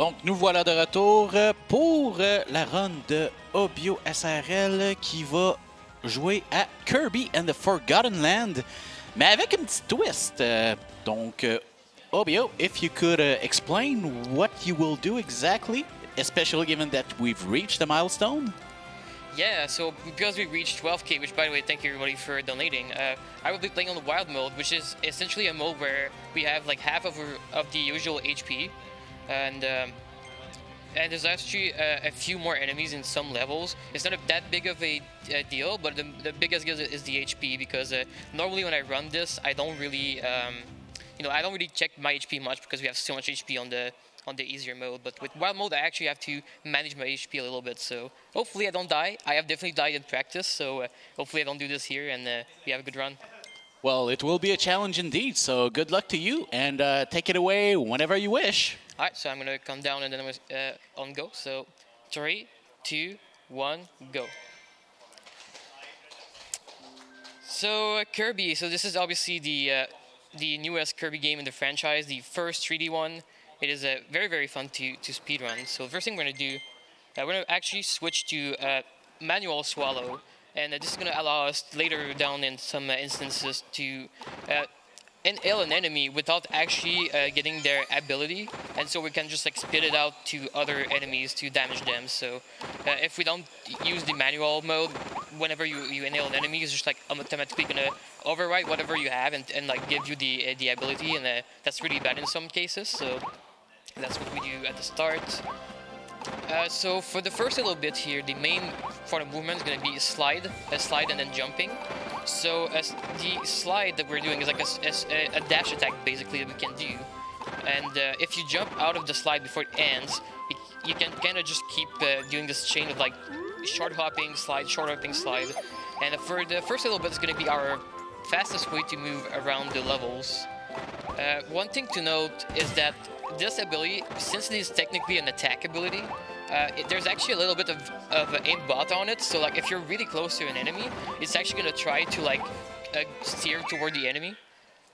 Donc, nous voilà de retour pour la run de ObiyoSRL qui va jouer à Kirby and the Forgotten Land, mais avec un petit twist. Donc, Obio, if you could explain what you will do exactly, especially given that we've reached the milestone. Yeah, so because we reached 12k, which by the way, thank you everybody for donating, I will be playing on the wild mode, which is essentially a mode where we have like half of the usual HP, and there's actually a few more enemies in some levels. It's not that big of a deal, but the biggest deal is the HP, because normally when I run this, I don't really, I don't really check my HP much because we have so much HP on the easier mode. But with wild mode, I actually have to manage my HP a little bit. So hopefully I don't die. I have definitely died in practice, so hopefully I don't do this here and we have a good run. Well, it will be a challenge indeed, so good luck to you, and take it away whenever you wish. Alright, so I'm gonna come down and then I'm gonna on go. So 3, 2, 1, go. So Kirby, so this is obviously the newest Kirby game in the franchise, the first 3D one. It is very, very fun to speedrun. So the first thing we're going to do, we're going to actually switch to manual swallow. And this is going to allow us later down in some instances to inhale an enemy without actually getting their ability. And so we can just like spit it out to other enemies to damage them. So if we don't use the manual mode, whenever you inhale an enemy, it's just like automatically going to override whatever you have and like give you the ability. And that's really bad in some cases. So that's what we do at the start. So for the first little bit here, the main for the movement is going to be a slide and then jumping. So the slide that we're doing is like a dash attack basically that we can do. And if you jump out of the slide before it ends, you can kind of just keep doing this chain of like short hopping slide, short hopping slide. And for the first little bit, it's going to be our fastest way to move around the levels. One thing to note is that this ability, since it is technically an attack ability, there's actually a little bit of aimbot on it. So like if you're really close to an enemy, it's actually going to try to like steer toward the enemy.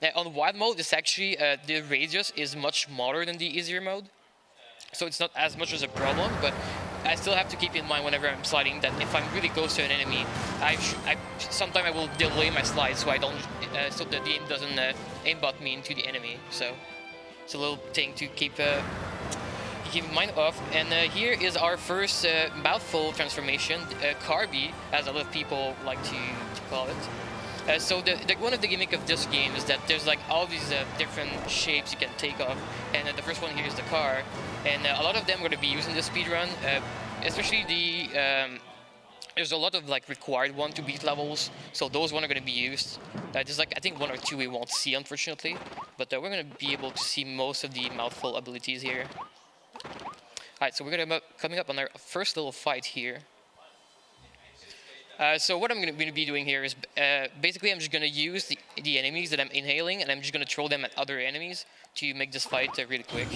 Now on wild mode, it's actually the radius is much smaller than the easier mode, so it's not as much as a problem. But I still have to keep in mind whenever I'm sliding that if I'm really close to an enemy, sometimes I will delay my slide so I don't, so the game doesn't aimbot me into the enemy. So it's a little thing to keep in mind of. And here is our first mouthful transformation, Kirby, as a lot of people like to call it. So one of the gimmick of this game is that there's like all these different shapes you can take off, and the first one here is the car, and a lot of them are going to be used in the speedrun, especially there's a lot of like required one to beat levels, so those one are going to be used. There's like I think 1 or 2 we won't see unfortunately, but we're going to be able to see most of the mouthful abilities here. Alright, so we're going to be coming up on our first little fight here. So what I'm going to be doing here is basically I'm just going to use the enemies that I'm inhaling, and I'm just going to throw them at other enemies to make this fight really quick.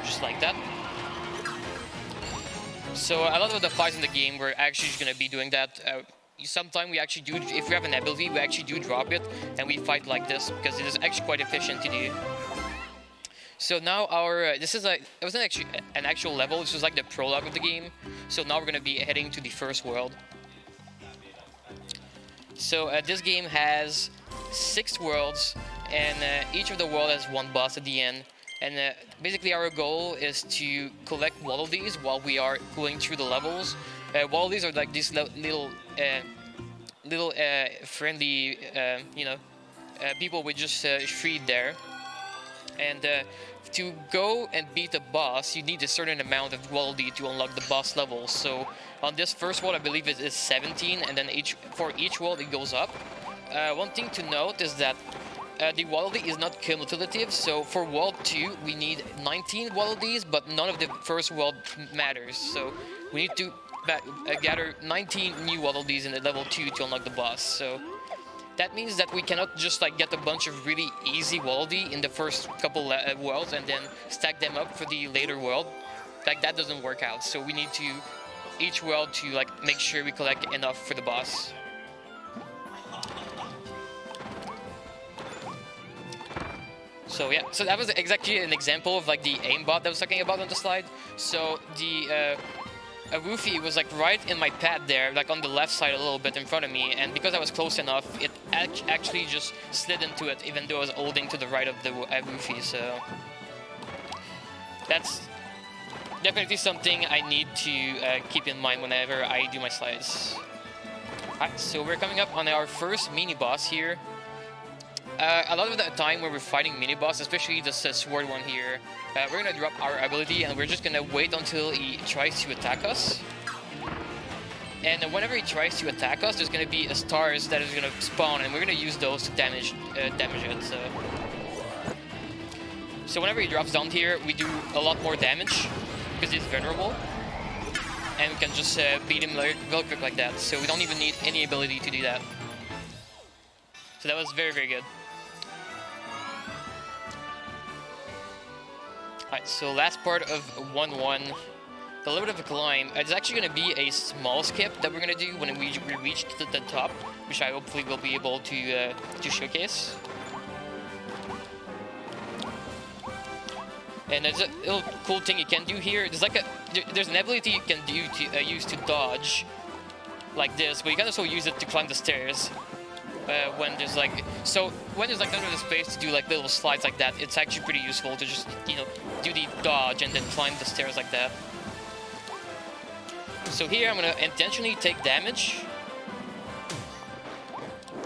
Just like that. So a lot of the fights in the game we're actually just going to be doing that. Sometimes we actually do, if we have an ability, we actually do drop it and we fight like this because it is actually quite efficient to do. So now this is it wasn't actually an actual level, this was like the prologue of the game. So now we're going to be heading to the first world. So this game has 6 worlds, and each of the world has 1 boss at the end. And basically our goal is to collect wallabies while we are going through the levels. Wallabies are like these little friendly, people we just freed there. And to go and beat the boss, you need a certain amount of wallaby to unlock the boss levels. So on this first world, I believe it is 17, and then for each world it goes up. One thing to note is that the wallaby is not cumulative, so for world 2 we need 19 wallabies, but none of the first world matters. So we need to gather 19 new wallabies in the level 2 to unlock the boss. So that means that we cannot just like get a bunch of really easy wallaby in the first couple worlds and then stack them up for the later world. Like that doesn't work out. So we need to each world to like make sure we collect enough for the boss. So yeah, so that was exactly an example of like the aimbot that I was talking about on the slide. So the a woofie was like right in my pad there, like on the left side a little bit in front of me, and because I was close enough, it actually just slid into it, even though I was holding to the right of the woofie. So that's definitely something I need to keep in mind whenever I do my slides. Alright, so we're coming up on our first mini boss here. A lot of the time when we're fighting mini boss, especially this sword one here, we're gonna drop our ability and we're just gonna wait until he tries to attack us. And whenever he tries to attack us, there's gonna be stars that is gonna spawn, and we're gonna use those to damage it. So whenever he drops down here, we do a lot more damage because he's vulnerable, and we can just beat him real quick like that. So we don't even need any ability to do that. So that was very, very good. Alright, so last part of 1-1, the little bit of a climb. It's actually going to be a small skip that we're going to do when we reach the top, which I hopefully will be able to showcase. And there's a little cool thing you can do here. There's an ability you can do to use to dodge like this, but you can also use it to climb the stairs. When there's like none of the space to do like little slides like that, it's actually pretty useful to just, you know, do the dodge and then climb the stairs like that. So here I'm gonna intentionally take damage.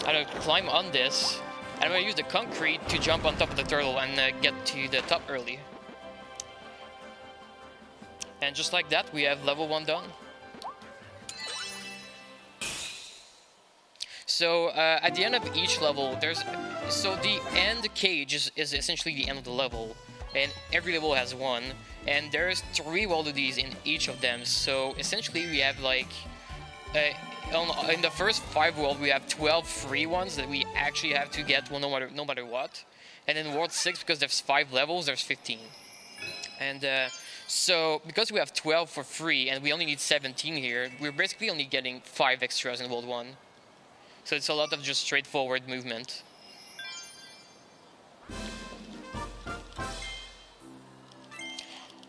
I'm gonna climb on this, and I'm gonna use the concrete to jump on top of the turtle and get to the top early. And just like that, we have level 1 done. So at the end of each level, the end cage is essentially the end of the level, and every level has one, and there's 3 world of these in each of them. So essentially we have like in the first 5 world we have 12 free ones that we actually have to get, well, no matter what. And in world 6, because there's 5 levels, there's 15. And so because we have 12 for free and we only need 17 here, we're basically only getting 5 extras in world 1. So it's a lot of just straightforward movement.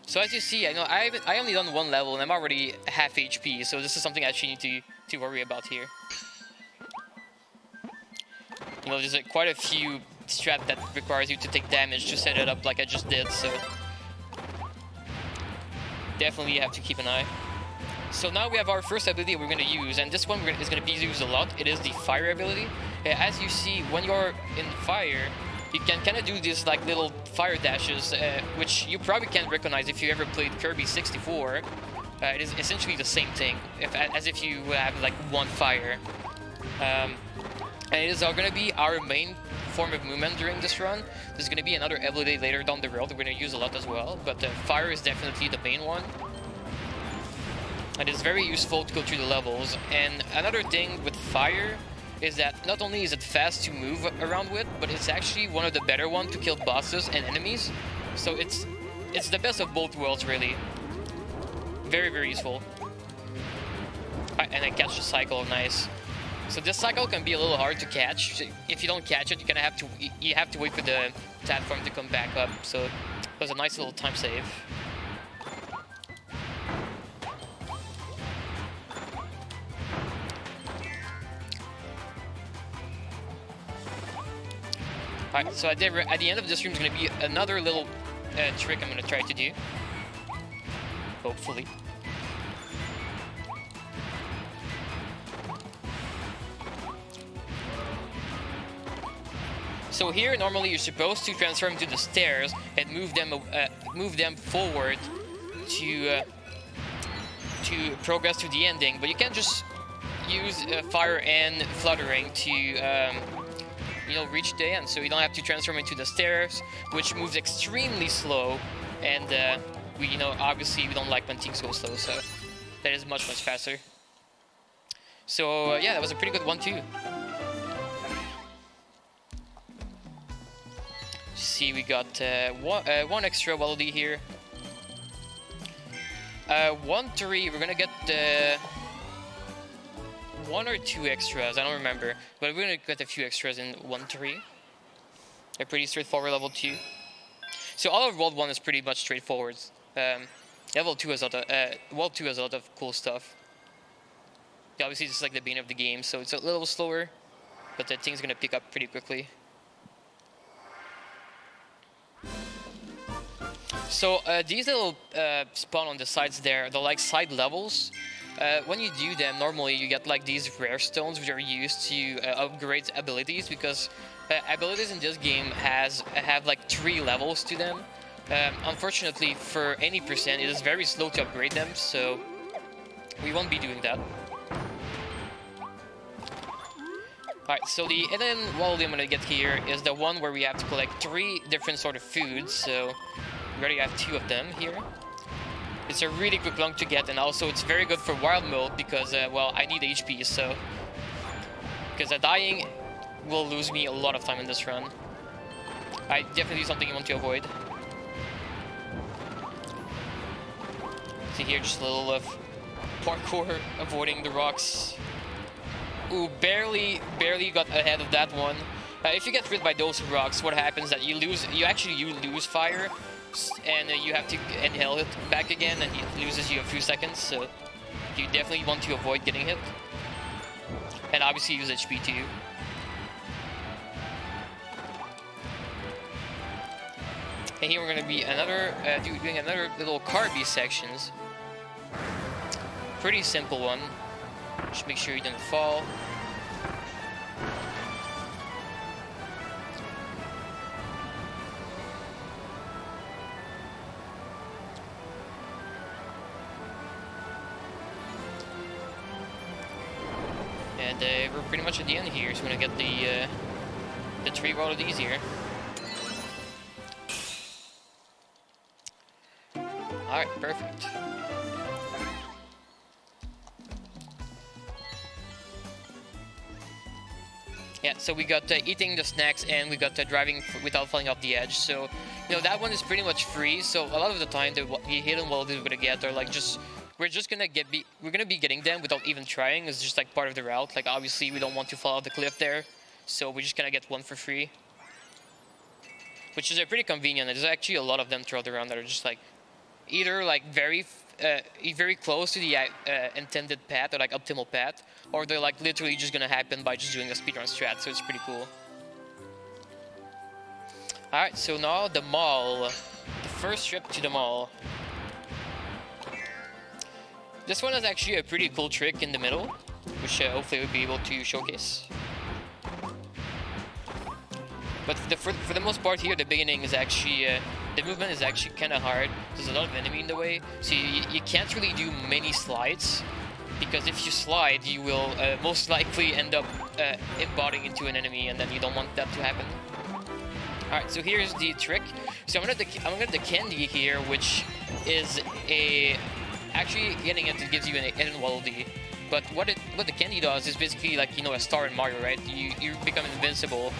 So as you see, I know I only done 1 level and I'm already half HP, so this is something I actually need to worry about here. You know, there's quite a few strat that requires you to take damage to set it up like I just did, so definitely you have to keep an eye. So now we have our first ability we're going to use, and this one is going to be used a lot. It is the fire ability. As you see, when you're in fire, you can kind of do these like little fire dashes, which you probably can't recognize if you ever played Kirby 64. It is essentially the same thing, as if you have like one fire. And it is going to be our main form of movement during this run. There's going to be another ability later down the road that we're going to use a lot as well, but fire is definitely the main one. And it's very useful to go through the levels. And another thing with fire is that not only is it fast to move around with, but it's actually one of the better ones to kill bosses and enemies. So it's the best of both worlds, really. Very, very useful. And I catch the cycle, nice. So this cycle can be a little hard to catch. If you don't catch it, you have to wait for the platform to come back up. So it was a nice little time save. Alright, so at the end of this room is going to be another little trick I'm going to try to do. Hopefully. So here, normally you're supposed to transform to the stairs and move them forward to progress to the ending. But you can't just use fire and fluttering to reach the end. So you don't have to transform into the stairs, which moves extremely slow. And obviously we don't like when things go slow, so that is much faster. So yeah, that was a pretty good one too. See, we got one extra melody here. 1-3, we're gonna get 1 or 2 extras, I don't remember, but we're gonna get a few extras in 1-3. A pretty straightforward level 2. So all of World 1 is pretty much straightforward. Level 2 has a lot of, World 2 has a lot of cool stuff. Obviously, this is like the beginning of the game, so it's a little slower, but the thing's gonna pick up pretty quickly. So these little spawn on the sides there, they're like side levels. When you do them, normally you get like these rare stones which are used to upgrade abilities, because abilities in this game have like 3 levels to them. Unfortunately, for any percent, it is very slow to upgrade them, so we won't be doing that. Alright, so the hidden wall I'm gonna get here is the one where we have to collect 3 different sort of foods, so we already have 2 of them here. It's a really quick lung to get, and also it's very good for wild mode because, well, I need HP, so... Because dying will lose me a lot of time in this run. Definitely something you want to avoid. See here, just a little of parkour, avoiding the rocks. Ooh, barely got ahead of that one. If you get hit by those rocks, what happens is that you lose fire, and you have to inhale it back again, and it loses you a few seconds, so you definitely want to avoid getting hit. And obviously use HP too. And here we're going to be doing another little Kirby sections. Pretty simple one. Just make sure you don't fall. And we're pretty much at the end here, so we're gonna get the 3 roll of these here. Alright, perfect. Yeah, so we got eating the snacks, and we got driving without falling off the edge. So, you know, that one is pretty much free. So a lot of the time, the hidden walls we're gonna get are like we're gonna be getting them without even trying. It's just like part of the route. Like obviously, we don't want to fall off the cliff there, so we're just gonna get one for free, which is pretty convenient. There's actually a lot of them throughout around that are just like either like very close to the intended path, or like optimal path, or they're like literally just gonna happen by just doing a speedrun strat, so it's pretty cool. Alright, so now the mall. The first trip to the mall. This one is actually a pretty cool trick in the middle, which hopefully we'll be able to showcase. But for the most part here, the beginning is actually, the movement is actually kind of hard. There's a lot of enemy in the way, so you can't really do many slides, because if you slide, you will most likely end up embodying into an enemy, and then you don't want that to happen. Alright, so here's the trick. So I'm gonna get the candy here, which is actually getting it gives you an hidden wallaby. But what the candy does is basically like, you know, a star in Mario, right? You become invincible.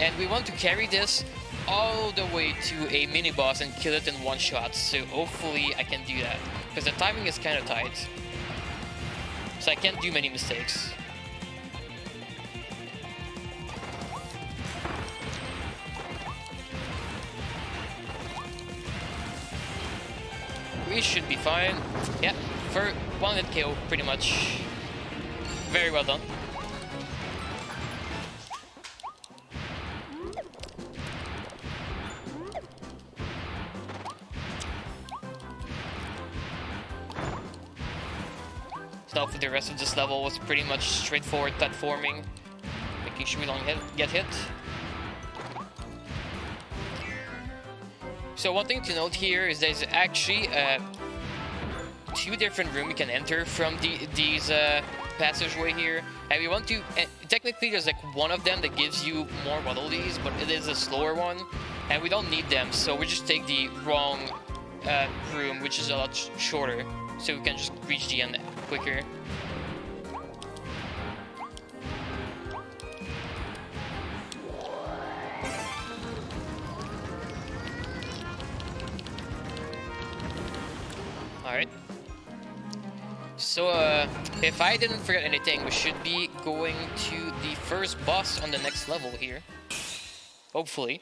And we want to carry this all the way to a mini-boss and kill it in one shot. So hopefully I can do that, because the timing is kind of tight. So I can't do many mistakes. We should be fine. Yeah, for one hit KO, pretty much. Very well done. So for the rest of this level was pretty much straightforward platforming, making sure we don't get hit. So one thing to note here is there's actually 2 different rooms we can enter from these passageway here, and we want to. Technically, there's like one of them that gives you more waddles, but it is a slower one, and we don't need them. So we just take the wrong room, which is a lot shorter, so we can just reach the end quicker. Alright. So, if I didn't forget anything, we should be going to the first boss on the next level here. hopefully.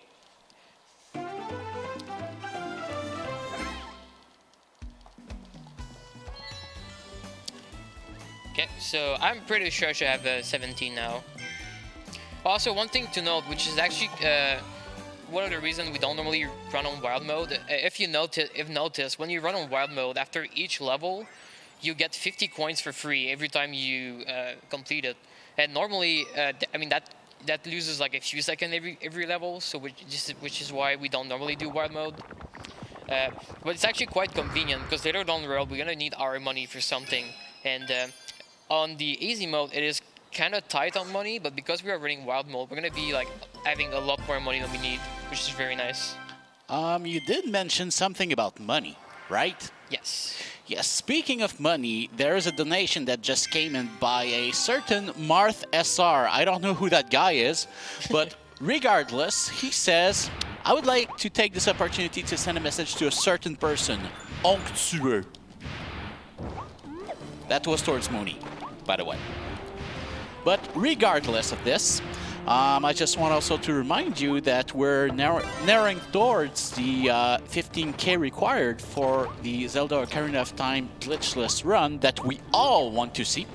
Okay, so I'm pretty sure I should have 17 now. Also, one thing to note, which is actually one of the reasons we don't normally run on wild mode. If notice, when you run on wild mode, after each level, you get 50 coins for free every time you complete it. And normally, I mean that loses like a few seconds every level, so which is why we don't normally do wild mode. But it's actually quite convenient because later down the road we're gonna need our money for something, and on the easy mode it is kind of tight on money, but because we are running wild mode, we're gonna be like having a lot more money than we need, which is very nice. You did mention something about money, right? Yes. Yes, speaking of money, there is a donation that just came in by a certain Marth SR. I don't know who that guy is, but regardless, he says, I would like to take this opportunity to send a message to a certain person. Onctueux. That was towards Mooney, by the way. But regardless of this, I just want also to remind you that we're narrowing towards the 15k required for the Zelda Ocarina of Time glitchless run that we all want to see,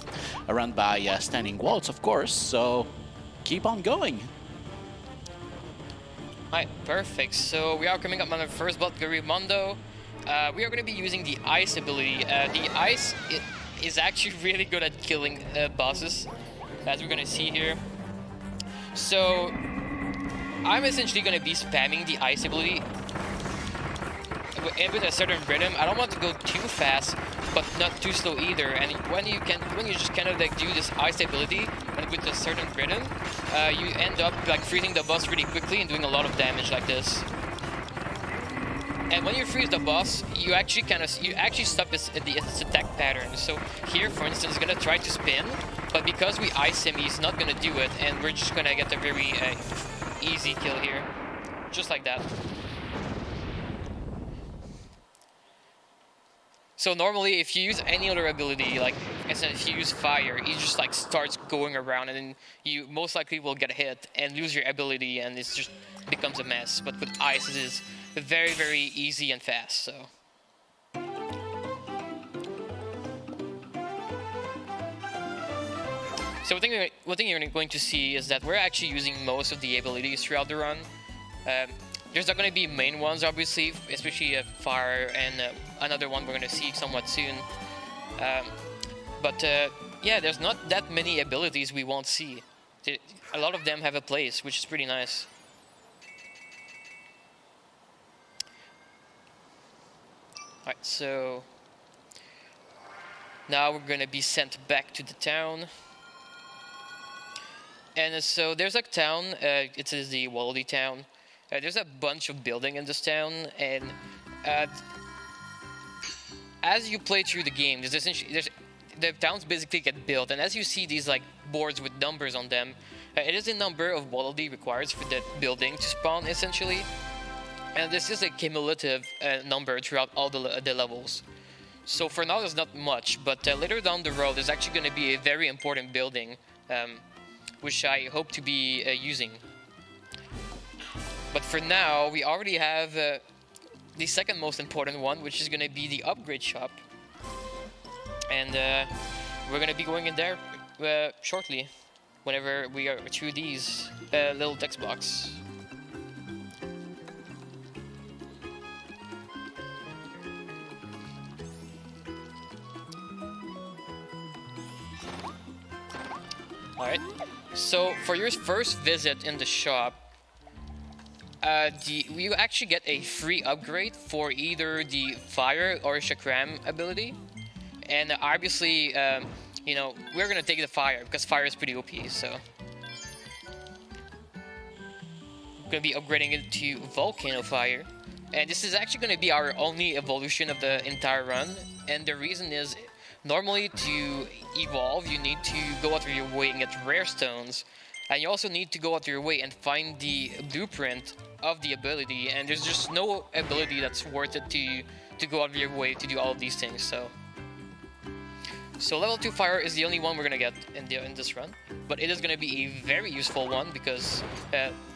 run by Standing Waltz, of course, so keep on going. Alright, perfect. So we are coming up on the first block, Garimundo. We are going to be using the ice ability. The ice is actually really good at killing bosses, as we're going to see here. So I'm essentially going to be spamming the ice ability with a certain rhythm. I don't want to go too fast, but not too slow either. And when you just kind of like do this ice ability and with a certain rhythm, you end up like freezing the boss really quickly and doing a lot of damage like this. And when you freeze the boss, you actually stop its attack pattern. So here, for instance, he's gonna try to spin, but because we ice him, he's not gonna do it, and we're just gonna get a very easy kill here, just like that. So normally, if you use any other ability, like if you use fire, he just like starts going around, and then you most likely will get hit and lose your ability, and it just becomes a mess. But with ice, it is very, very easy and fast. So. So one thing you're going to see is that we're actually using most of the abilities throughout the run. There's not going to be main ones, obviously, especially fire and another one we're going to see somewhat soon. But yeah, there's not that many abilities we won't see. A lot of them have a place, which is pretty nice. Alright, so now we're going to be sent back to the town. And so there's a town, it is the Wallaby town. There's a bunch of buildings in this town, and as you play through the game, the towns basically get built, and as you see these like boards with numbers on them, it is the number of Wallaby required for the building to spawn, essentially. And this is a cumulative number throughout all the levels. So for now there's not much, but later down the road there's actually going to be a very important building, which I hope to be using. But for now, we already have the second most important one, which is going to be the upgrade shop. And we're going to be going in there shortly, whenever we are through these little text blocks. Alright, so for your first visit in the shop, you actually get a free upgrade for either the fire or chakram ability. And obviously, you know, we're gonna take the fire because fire is pretty OP, so. I'm gonna be upgrading it to Volcano Fire. And this is actually gonna be our only evolution of the entire run. And the reason is, normally to evolve, you need to go out of your way and get rare stones. And you also need to go out of your way and find the blueprint of the ability. And there's just no ability that's worth it to go out of your way to do all of these things. So level 2 fire is the only one we're gonna get in this run, but it is gonna be a very useful one because,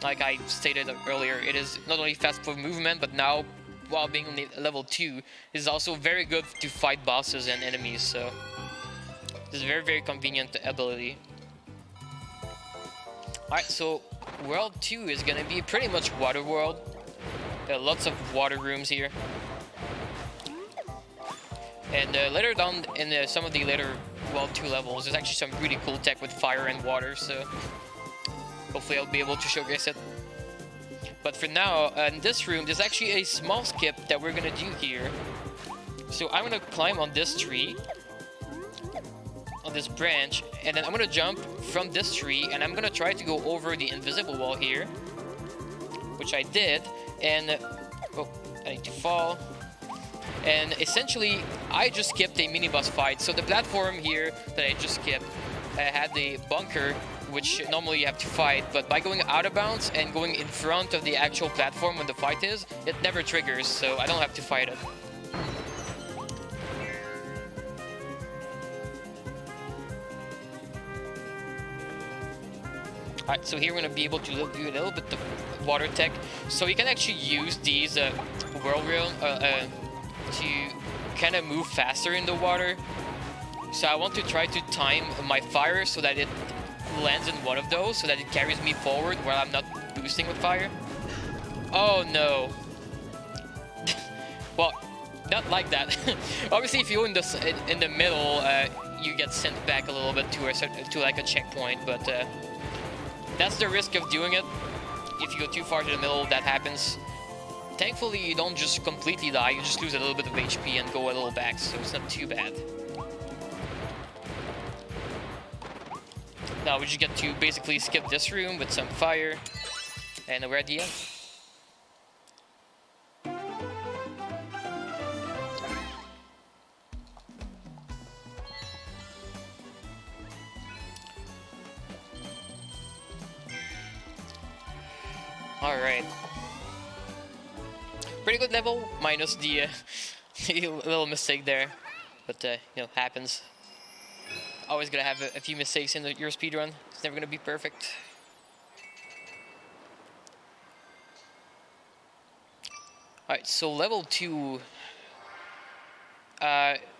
like I stated earlier, it is not only fast for movement, but now, while being on level 2, is also very good to fight bosses and enemies. So this is a very, very convenient ability. Alright, so World 2 is gonna be pretty much Water World. There are lots of water rooms here. And later down in some of the later World 2 levels, there's actually some really cool tech with fire and water, so hopefully I'll be able to showcase it. But for now, in this room, there's actually a small skip that we're gonna do here. So I'm gonna climb on this tree, on this branch, and then I'm gonna jump from this tree, and I'm gonna try to go over the invisible wall here, which I did, and oh, I need to fall. And essentially, I just skipped a mini-boss fight. So the platform here that I just skipped had the bunker, which normally you have to fight, but by going out of bounds and going in front of the actual platform when the fight is, it never triggers, so I don't have to fight it. Alright, so here we're going to be able to do a little bit of water tech. So you can actually use these whirlwind to kind of move faster in the water. So I want to try to time my fire so that it lands in one of those, so that it carries me forward while I'm not boosting with fire. Oh no. Well, not like that. Obviously, if you're in the middle, you get sent back a little bit to like a checkpoint, but that's the risk of doing it. If you go too far to the middle, that happens. Thankfully, you don't just completely die, you just lose a little bit of HP and go a little back, so it's not too bad. Now we just get to basically skip this room with some fire, and we're at the end. Alright. Pretty good level, minus the little mistake there, but you know, happens. Always gonna have a few mistakes in your speedrun. It's never gonna be perfect. Alright, so level 2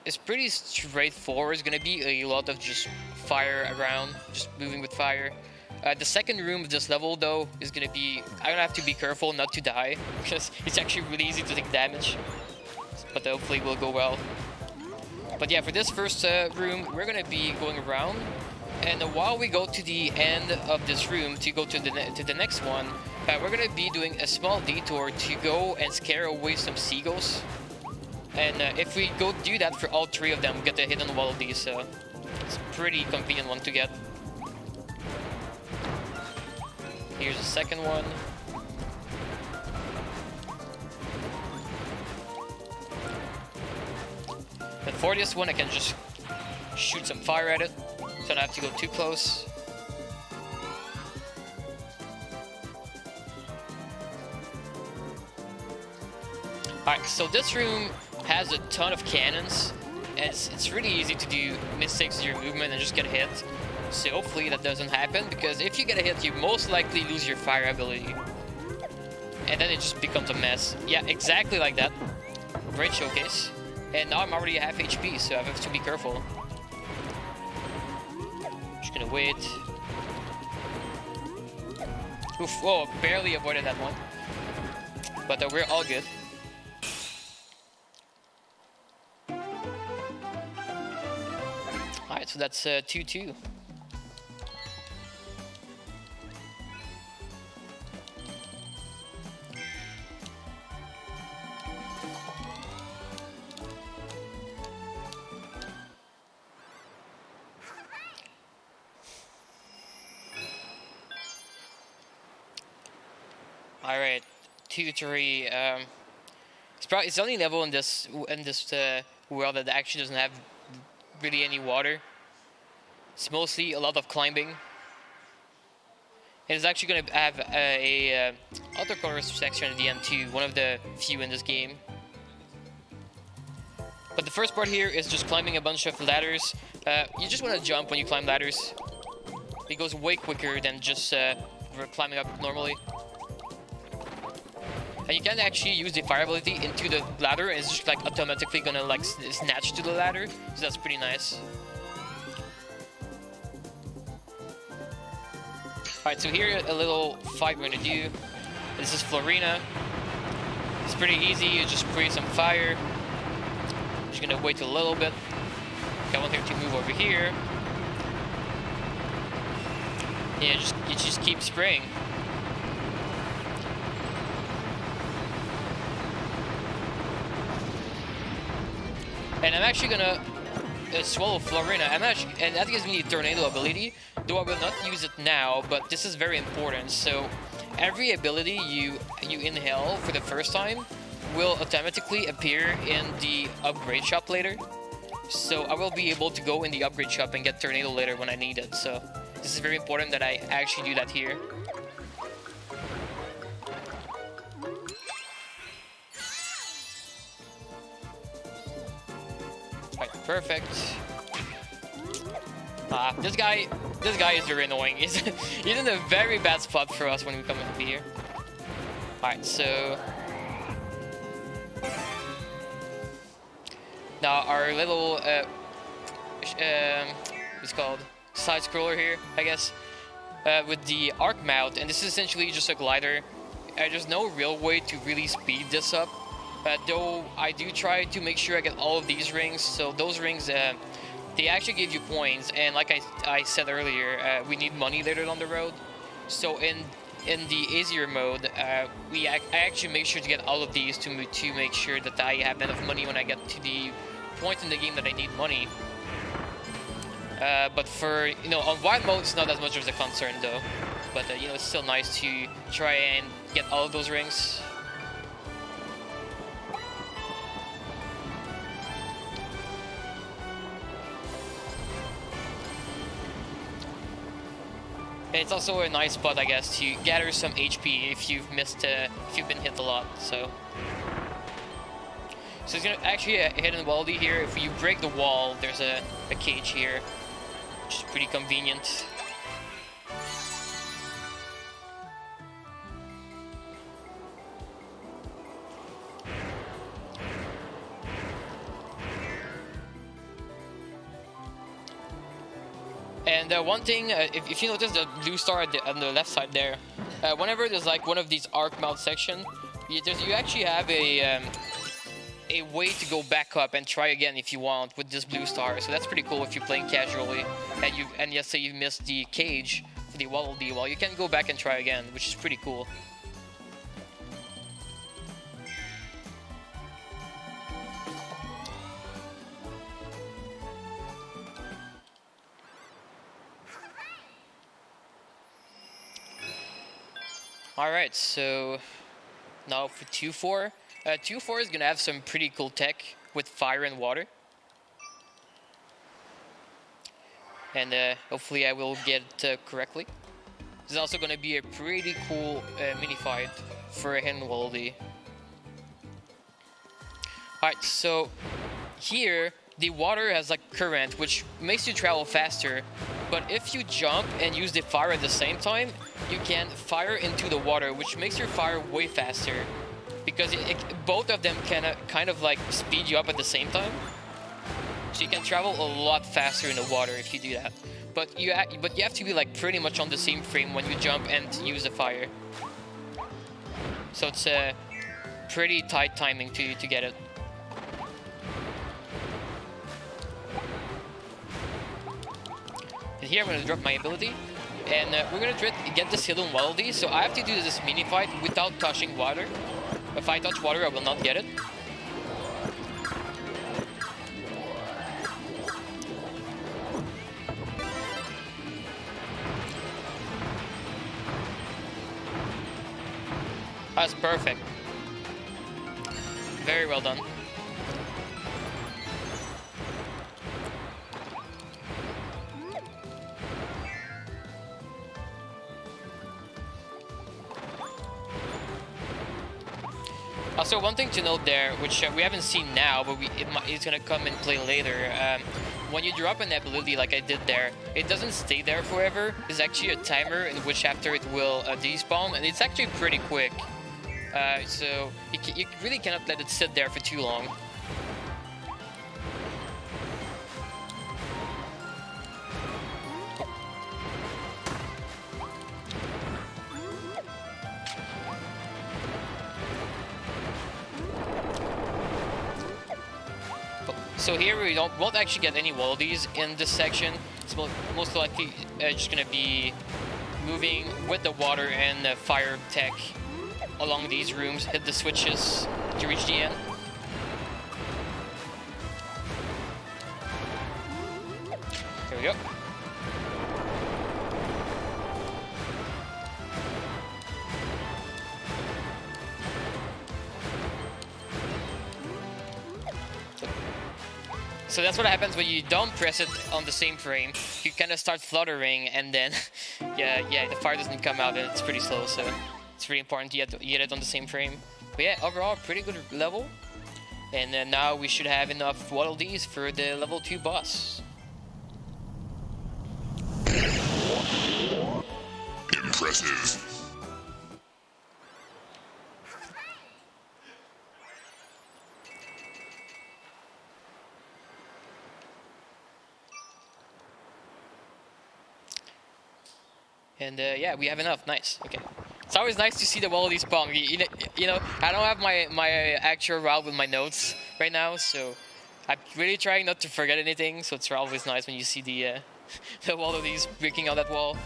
is pretty straightforward. It's gonna be a lot of just fire around, just moving with fire. The second room of this level, though, is gonna be... I'm gonna have to be careful not to die, because it's actually really easy to take damage. But hopefully it will go well. But yeah, for this first room, we're gonna be going around. And while we go to the end of this room to go to the next one, we're gonna be doing a small detour to go and scare away some seagulls. And if we go do that for all 3 of them, we get to hit on one of these. So it's a pretty convenient one to get. Here's the second one. And for this one, I can just shoot some fire at it, so I don't have to go too close. Alright, so this room has a ton of cannons, and it's really easy to do mistakes in your movement and just get hit. So hopefully that doesn't happen, because if you get a hit, you most likely lose your fire ability. And then it just becomes a mess. Yeah, exactly like that. Great showcase. And now I'm already at half HP, so I have to be careful. Just gonna wait. Oof, whoa, barely avoided that one. But we're all good. Alright, so that's 2-2. Alright, 2-3. It's the only level in this world that actually doesn't have really any water. It's mostly a lot of climbing. It's actually going to have a watercolor section at the end too, one of the few in this game. But the first part here is just climbing a bunch of ladders. You just want to jump when you climb ladders. It goes way quicker than just climbing up normally. And you can actually use the fire ability into the ladder, and it's just like automatically gonna like snatch to the ladder. So that's pretty nice. Alright, so here a little fight we're gonna do. This is Florina. It's pretty easy, you just spray some fire. Just gonna wait a little bit. I want him to move over here. Yeah, you just keep spraying. And I'm actually gonna swallow Florina. And that gives me the tornado ability, though I will not use it now, but this is very important. So every ability you inhale for the first time will automatically appear in the upgrade shop later. So I will be able to go in the upgrade shop and get tornado later when I need it. So this is very important that I actually do that here. Right, perfect. This guy is very annoying. He's in a very bad spot for us when we come over here. Alright, so now our little what's it called, side scroller here, I guess, with the arc mount, and this is essentially just a glider. There's no real way to really speed this up, though I do try to make sure I get all of these rings. So those rings, they actually give you points, and like I said earlier, we need money later on the road. So in the easier mode, I actually make sure to get all of these to make sure that I have enough money when I get to the point in the game that I need money. But for, on wild mode, it's not as much of a concern though. But it's still nice to try and get all of those rings. And it's also a nice spot, I guess, to gather some HP if you've been hit a lot. So it's gonna actually a hidden walledy here. If you break the wall, there's a cage here, which is pretty convenient. And one thing, if you notice the blue star on the left side there, whenever there's like one of these arc mount section, you actually have a way to go back up and try again if you want with this blue star. So that's pretty cool if you're playing casually and let's say you missed the cage for the walledy, well, you can go back and try again, which is pretty cool. Alright, so now for 2-4. 2-4 is gonna have some pretty cool tech with fire and water. And hopefully I will get it correctly. This is also gonna be a pretty cool mini fight for a hidden walledy. Alright, so here the water has like current, which makes you travel faster. But if you jump and use the fire at the same time, you can fire into the water, which makes your fire way faster. Because both of them can kind of like speed you up at the same time. So you can travel a lot faster in the water if you do that. But you have to be like pretty much on the same frame when you jump and use the fire. So it's a pretty tight timing to get it. And here I'm going to drop my ability, and we're going to get this hidden walledy, so I have to do this mini fight without touching water. If I touch water, I will not get it. That's perfect. Very well done. Also, one thing to note there, which we haven't seen now, but it's gonna come and play later. When you drop an ability like I did there, it doesn't stay there forever. There's actually a timer in which after it will despawn, and it's actually pretty quick. So you really cannot let it sit there for too long. So here we won't actually get any wallabies in this section. It's most likely just gonna be moving with the water and the fire tech along these rooms, hit the switches to reach the end. There we go. So that's what happens when you don't press it on the same frame. You kind of start fluttering, and then yeah, the fire doesn't come out, and it's pretty slow. So it's really important to get it on the same frame. But yeah, overall, pretty good level. And then now we should have enough Waddle Dees for the level 2 boss. Impressive. And yeah, we have enough. Nice. Okay. It's always nice to see the Wallaby spawn. You know, I don't have my actual route with my notes right now, so I'm really trying not to forget anything. So it's always nice when you see the the Wallabies breaking out that wall.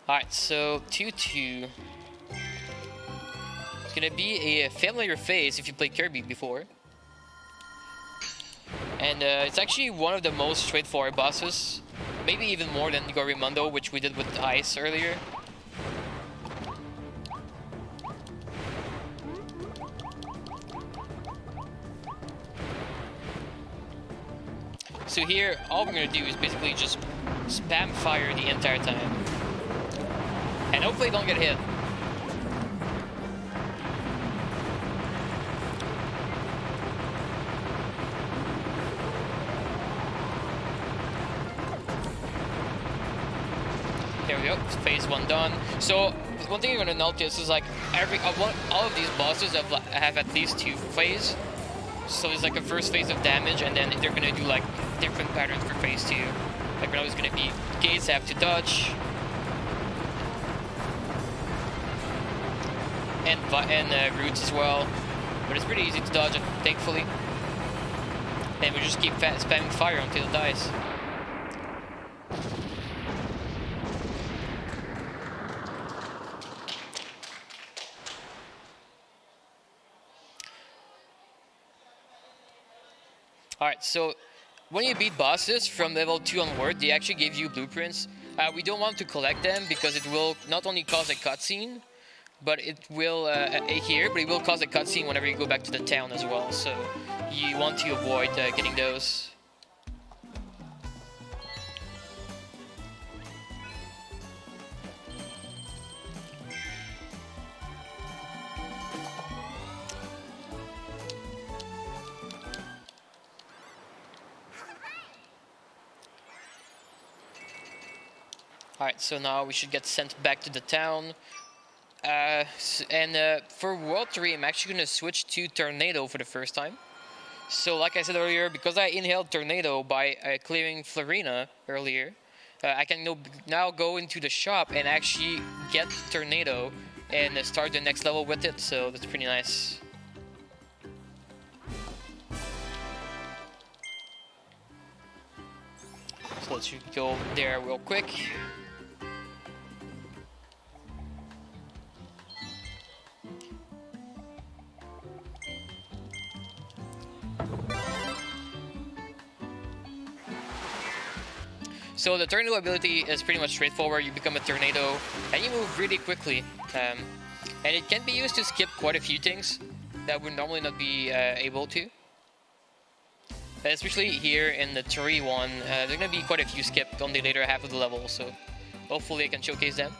All right, so 2-2. It's gonna be a familiar face if you played Kirby before. And it's actually one of the most straightforward bosses. Maybe even more than Gorimundo, which we did with Ice earlier. So here, all we're gonna do is basically just spam fire the entire time. And hopefully don't get hit. There we go, phase 1 done. So one thing you're gonna notice is like all of these bosses have at least 2 phases. So there's like a first phase of damage, and then they're gonna do like different patterns for phase 2. Like we're always gonna be gates have to dodge, and roots as well. But it's pretty easy to dodge, thankfully. And we just keep spamming fire until it dies. Alright, so when you beat bosses from level 2 onward, they actually give you blueprints. We don't want to collect them because it will not only cause a cutscene, but it will but it will cause a cutscene whenever you go back to the town as well. So you want to avoid getting those. Alright, so now we should get sent back to the town. For World 3, I'm actually going to switch to Tornado for the first time. So like I said earlier, because I inhaled Tornado by clearing Florina earlier, I can now go into the shop and actually get Tornado and start the next level with it, so that's pretty nice. So let's go there real quick. So the Tornado ability is pretty much straightforward. You become a Tornado and you move really quickly. And it can be used to skip quite a few things that would normally not be able to. Especially here in the Turi one, there's going to be quite a few skipped on the later half of the level, so Hopefully I can showcase them.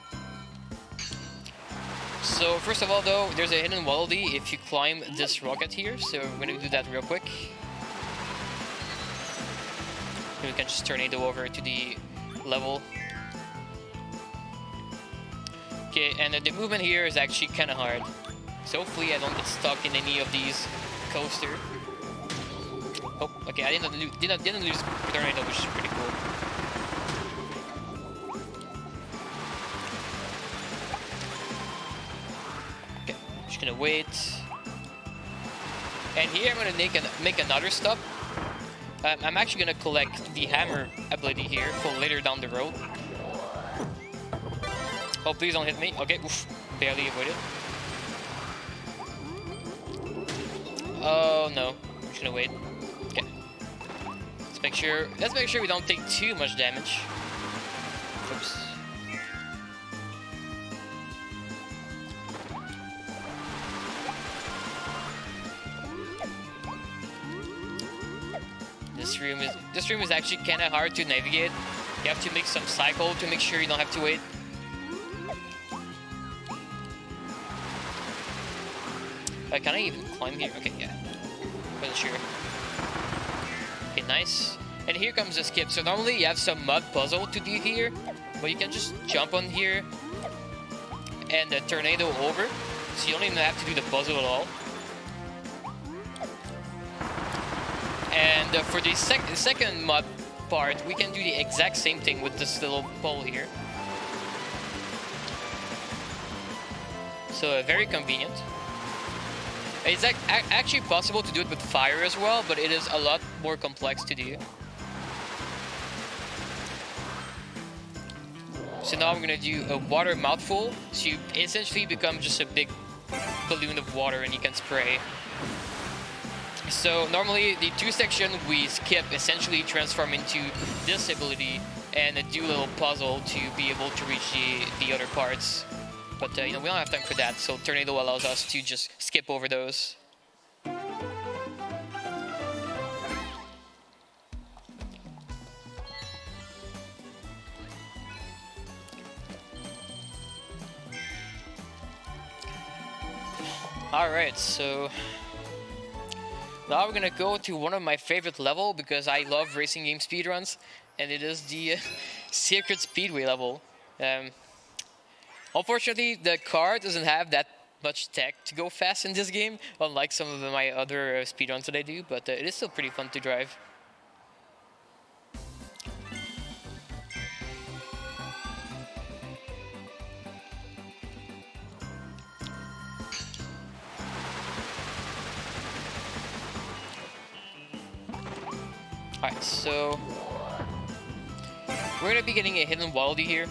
So first of all though, there's a hidden wallaby if you climb this rocket here, so we're gonna do that real quick. And we can just tornado over to the level. Okay, and the movement here is actually kind of hard. So hopefully I don't get stuck in any of these coasters. Oh, okay, I didn't lose tornado, which is pretty cool. Okay, just gonna wait. And here I'm gonna make another stop. I'm actually gonna collect the hammer ability here for later down the road. Oh, please don't hit me. Okay, oof, barely avoided. Oh no, I'm just gonna wait. Okay. Let's make sure we don't take too much damage. Oops. This room is actually kind of hard to navigate. You have to make some cycle to make sure you don't have to wait. Can I even climb here? Okay, yeah. Wasn't sure. Okay, nice. And here comes the skip. So normally you have some mud puzzle to do here, but you can just jump on here and tornado over. So you don't even have to do the puzzle at all. And for the second mud part, we can do the exact same thing with this little pole here. So very convenient. It's actually possible to do it with fire as well, but it is a lot more complex to do. So now I'm gonna do a water mouthful. So you essentially become just a big balloon of water and you can spray. So normally the two sections we skip essentially transform into this ability and do a little puzzle to be able to reach the other parts. But you know, we don't have time for that, so tornado allows us to just skip over those. Alright, so now we're gonna go to one of my favorite level because I love racing game speedruns, and it is the Secret Speedway level. Unfortunately, the car doesn't have that much tech to go fast in this game, unlike some of my other speedruns that I do, but it is still pretty fun to drive. Alright, so we're gonna be getting a hidden wallaby here.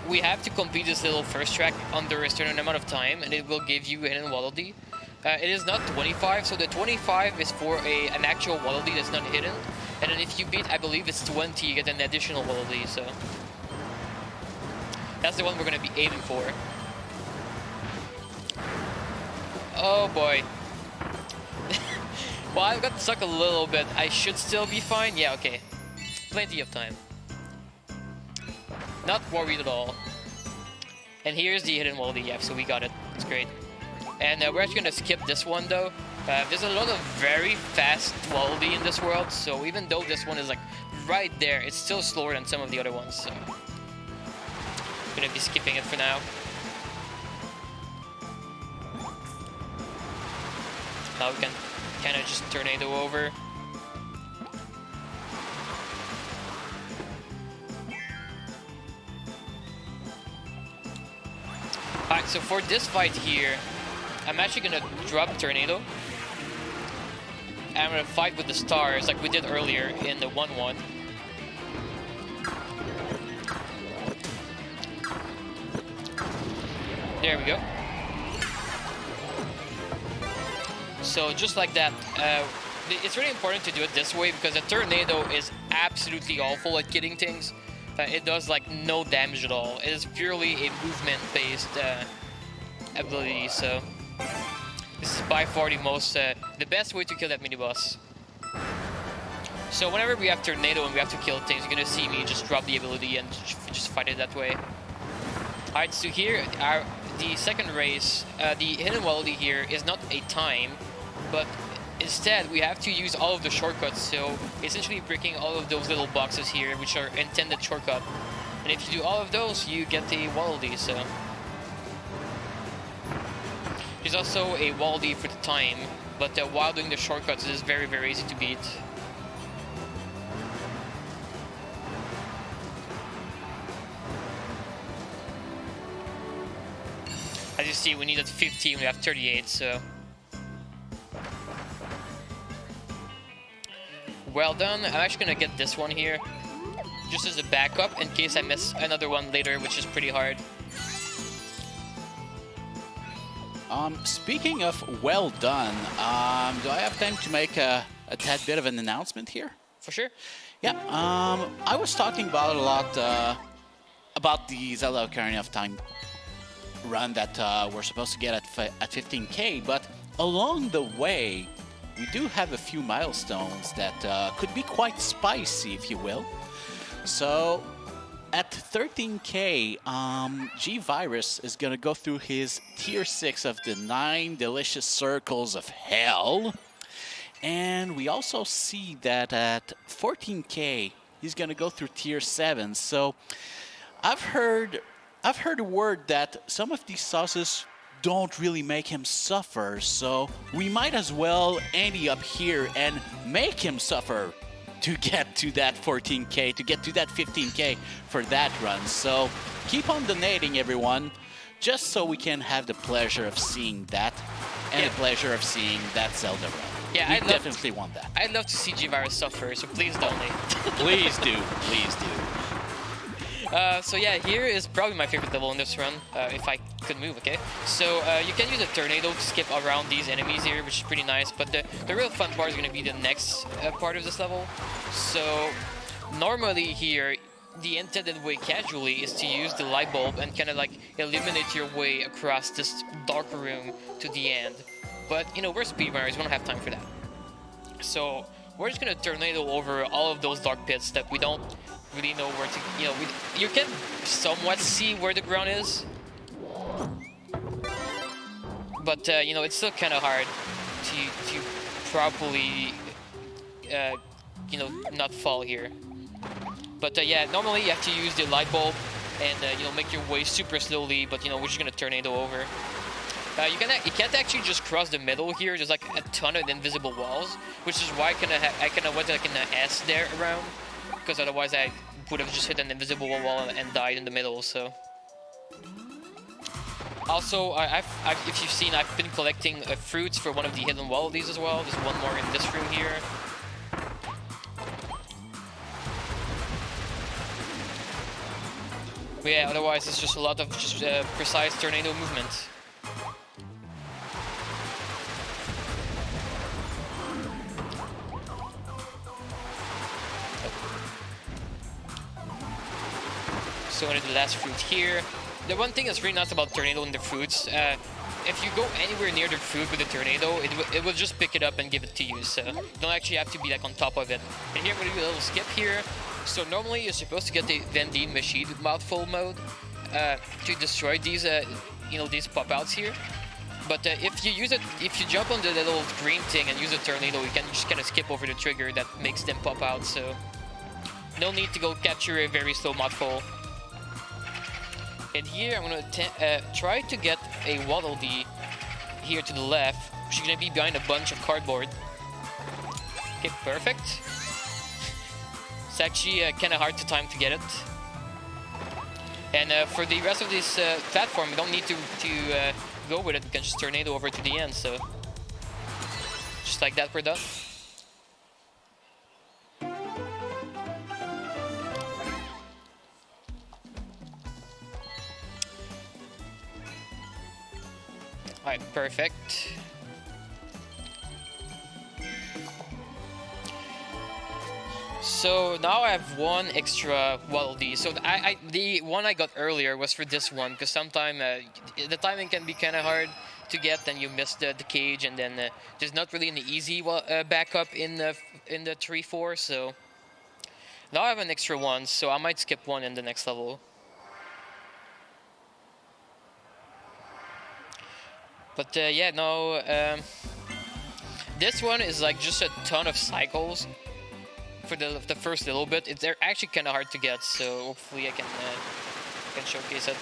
We have to complete this little first track under a certain amount of time, and it will give you a hidden wallaby. It is not 25, so the 25 is for an actual wallaby that's not hidden. And then if you beat, I believe it's 20, you get an additional wallaby, so that's the one we're gonna be aiming for. Oh boy. Well, I got stuck a little bit. I should still be fine. Yeah, okay. Plenty of time. Not worried at all. And here's the hidden wallaby. Yeah, so we got it. It's great. And we're actually gonna skip this one though. There's a lot of very fast wallaby in this world, so even though this one is like right there, it's still slower than some of the other ones. So I'm gonna be skipping it for now. Now we can kind of just tornado over. Alright, so for this fight here, I'm actually gonna drop tornado. And I'm gonna fight with the stars like we did earlier in the 1-1. There we go. So just like that, it's really important to do it this way because the tornado is absolutely awful at getting things. It does like no damage at all. It is purely a movement-based ability. So this is by far the best way to kill that mini boss. So whenever we have Tornado and we have to kill things, you're gonna see me just drop the ability and just fight it that way. Alright, so here, the second race, the hidden quality here is not a time, but instead we have to use all of the shortcuts, so essentially breaking all of those little boxes here, which are intended shortcut. And if you do all of those, you get the quality, so... There's also a quality for the time, but while doing the shortcuts, it is very, very easy to beat. As you see, we needed 15, we have 38, so... Well done. I'm actually gonna get this one here, just as a backup in case I miss another one later, which is pretty hard. Speaking of well done, do I have time to make a tad bit of an announcement here? For sure. Yeah, I was talking about a lot about the Zelda Ocarina of Time run that we're supposed to get at 15K, but along the way, we do have a few milestones that could be quite spicy, if you will. So, at 13K, G-Virus is gonna go through his Tier 6 of the 9 Delicious Circles of Hell. And we also see that at 14K, he's gonna go through Tier 7. So, I've heard a word that some of these sauces don't really make him suffer, so we might as well ante up here and make him suffer to get to that 14K, to get to that 15K for that run. So keep on donating, everyone, just so we can have the pleasure of seeing that and the pleasure of seeing that Zelda run. Yeah, we I'd definitely want that. I'd love to see G-Virus suffer, so please donate. Please do, please do. So yeah, here is probably my favorite level in this run, if I could move, okay? So you can use a tornado to skip around these enemies here, which is pretty nice, but the real fun part is going to be the next part of this level. So normally here, the intended way casually is to use the light bulb and kind of like illuminate your way across this dark room to the end. But, you know, we're speedrunners, we don't have time for that. So we're just going to tornado over all of those dark pits that we don't really know where to, you know, you can somewhat see where the ground is, but you know, it's still kind of hard to properly, you know, not fall here. But yeah, normally you have to use the light bulb and you know, make your way super slowly, but you know, we're just gonna tornado over. You can't actually just cross the middle here. There's like a ton of invisible walls, which is why I kind of went like an S there around, because otherwise I would have just hit an invisible wall and died in the middle. So also, if you've seen, I've been collecting fruits for one of the hidden wallabies as well. There's one more in this room here. But yeah, otherwise it's just a lot of just precise tornado movement. So into the last fruit here. The one thing that's really nice about tornado and the fruits, if you go anywhere near the fruit with the tornado, it will just pick it up and give it to you. So you don't actually have to be like on top of it. And here I'm gonna do a little skip here. So normally you're supposed to get the Vendine machine mouthful mode to destroy these, you know, these pop-outs here. But if you use it, if you jump on the little green thing and use a tornado, you can just kind of skip over the trigger that makes them pop out. So no need to go capture a very slow mouthful. And here I'm gonna try to get a Waddle Dee here to the left, which is gonna be behind a bunch of cardboard. Okay, perfect. It's actually kind of hard to time to get it. And for the rest of this platform, we don't need to go with it. We can just tornado over to the end. So just like that, we're done. Alright, perfect. So now I have one extra Waddle Dee. So the one I got earlier was for this one, because sometimes the timing can be kind of hard. to get, then you miss the cage, and then there's not really an easy backup in the 3-4. So now I have an extra one, so I might skip one in the next level. But yeah, no, this one is like just a ton of cycles for the first little bit. They're actually kind of hard to get, so hopefully I can showcase it.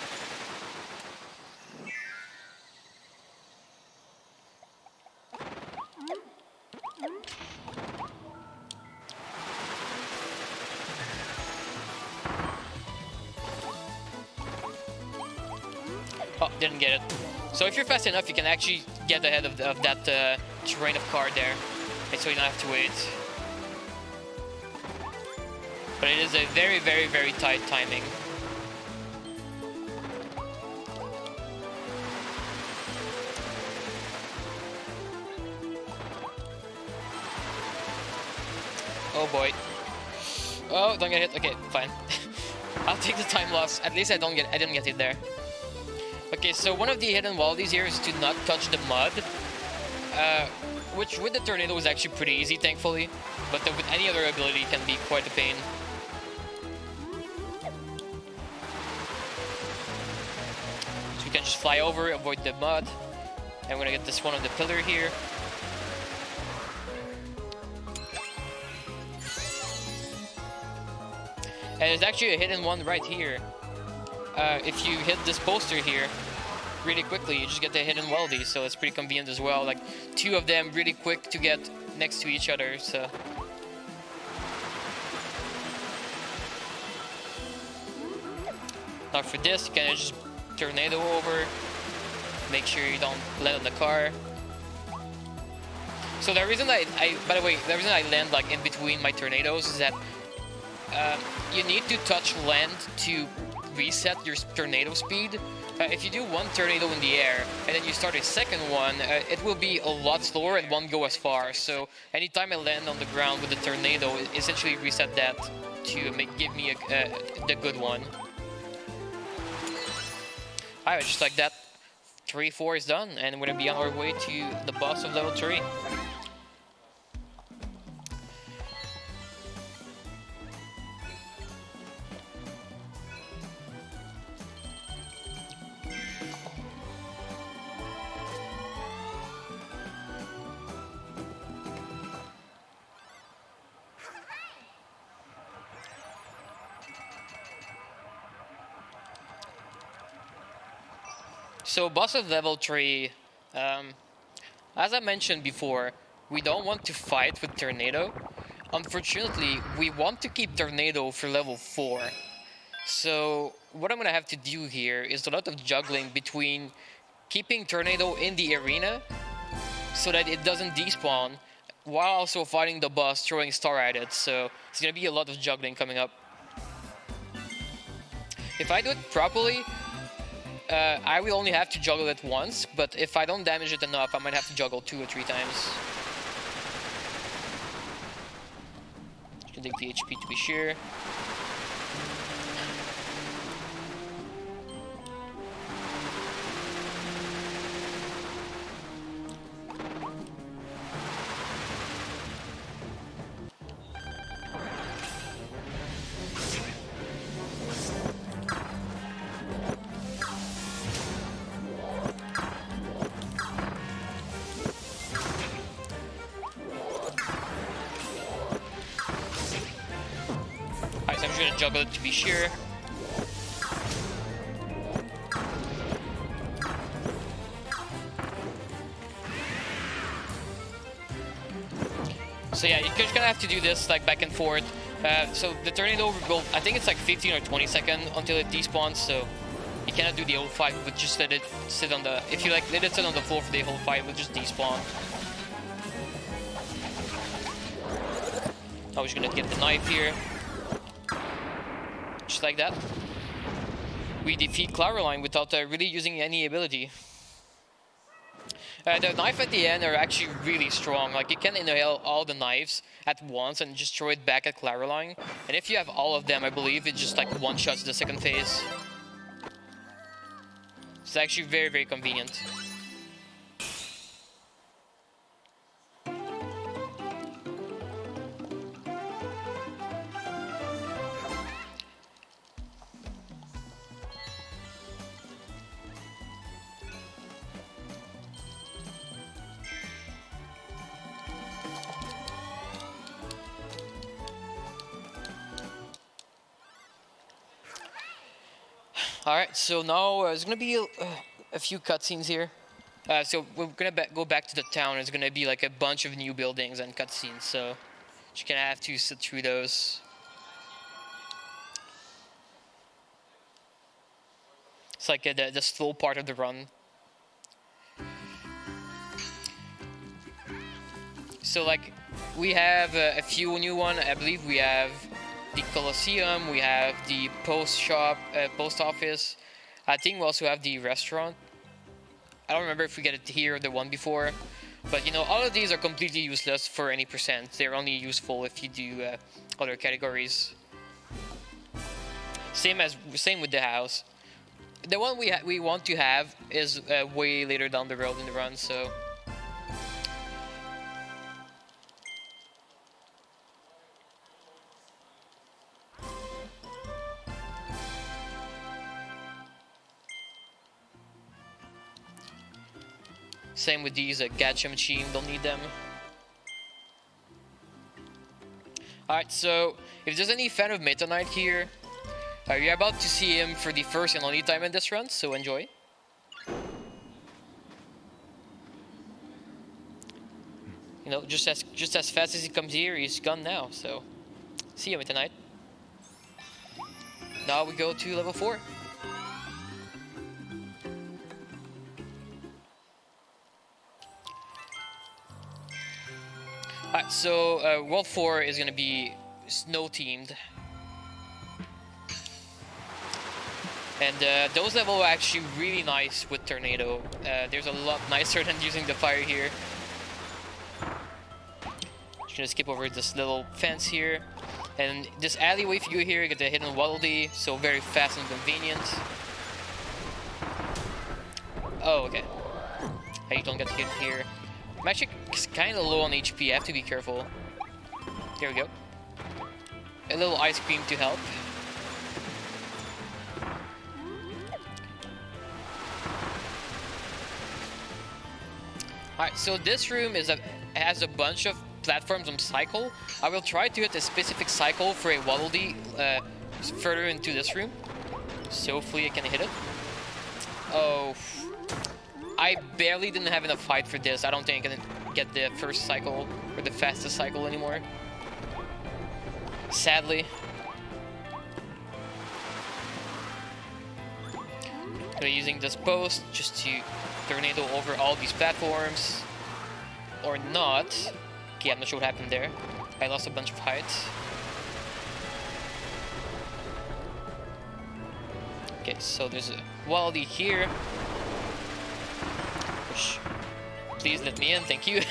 Oh, didn't get it. So if you're fast enough, you can actually get ahead of that train of car there, and so you don't have to wait. But it is a very, very, very tight timing. Oh boy. Oh, don't get hit. Okay, fine. I'll take the time loss. At least I didn't get hit there. Okay, so one of the hidden qualities here is to not touch the mud, which with the tornado is actually pretty easy, thankfully, but with any other ability can be quite a pain. So we can just fly over, avoid the mud, and we're gonna get this one on the pillar here. And there's actually a hidden one right here. If you hit this poster here really quickly, you just get the hidden weldy, so it's pretty convenient as well. Like, two of them really quick to get next to each other, so. Now for this, you can just tornado over, make sure you don't land on the car. So the reason by the way, the reason I land like in between my tornadoes is that you need to touch land to reset your tornado speed. If you do one tornado in the air and then you start a second one, it will be a lot slower and won't go as far. So anytime I land on the ground with a tornado, essentially reset that to give me the good one. Alright, just like that, 3-4 is done, and we're gonna be on our way to the boss of level 3. So boss of level 3, as I mentioned before, we don't want to fight with Tornado. Unfortunately, we want to keep Tornado for level 4. So what I'm gonna have to do here is a lot of juggling between keeping Tornado in the arena so that it doesn't despawn, while also fighting the boss throwing star at it. So it's gonna be a lot of juggling coming up. If I do it properly, I will only have to juggle it once, but if I don't damage it enough, I might have to juggle 2 or 3 times. You can take the HP to be sure. Juggle it to be sure. So yeah, you're just gonna have to do this like back and forth. So the tornado will, I think it's like 15 or 20 seconds until it despawns, so you cannot do the whole fight, but just let it sit on the, if you like let it sit on the floor for the whole fight, it will just despawn. Now we're just gonna get the knife here. Just like that. We defeat Claroline without really using any ability. The knife at the end are actually really strong. Like, you can inhale all the knives at once and just throw it back at Claroline. And if you have all of them, I believe it just like one-shots the second phase. It's actually very, very convenient. All right, so now there's gonna be a few cutscenes here. So we're gonna go back to the town. It's gonna be like a bunch of new buildings and cutscenes. So you're gonna have to sit through those. It's like the slow part of the run. So like we have a few new ones. I believe we have the Colosseum, we have the post shop, post office. I think we also have the restaurant. I don't remember if we get it here or the one before, but you know, all of these are completely useless for any percent. They're only useful if you do other categories. Same with the house. The one we want to have is way later down the road in the run, so. Same with these gacha machine, don't need them. Alright, so if there's any fan of Meta Knight here, you're about to see him for the first and only time in this run, so enjoy. You know, just as fast as he comes here, he's gone now, so see you Meta Knight. Now we go to level 4. Alright, so World 4 is gonna be snow themed. And those levels are actually really nice with Tornado. There's a lot nicer than using the fire here. Just gonna skip over this little fence here. And this alleyway if you go here, you get the hidden Waddle Dee, so very fast and convenient. Oh, okay. You don't get hit here. I'm actually kind of low on HP, I have to be careful. There we go. A little ice cream to help. Alright, so this room has a bunch of platforms on cycle. I will try to hit a specific cycle for a Waddle Dee further into this room. So hopefully I can hit it. Oh. I barely didn't have enough height for this. I don't think I can get the first cycle or the fastest cycle anymore. Sadly. I'm using this post just to tornado over all these platforms. Or not. Okay, I'm not sure what happened there. I lost a bunch of height. Okay, so there's a Waddle Dee here. Please let me in, thank you.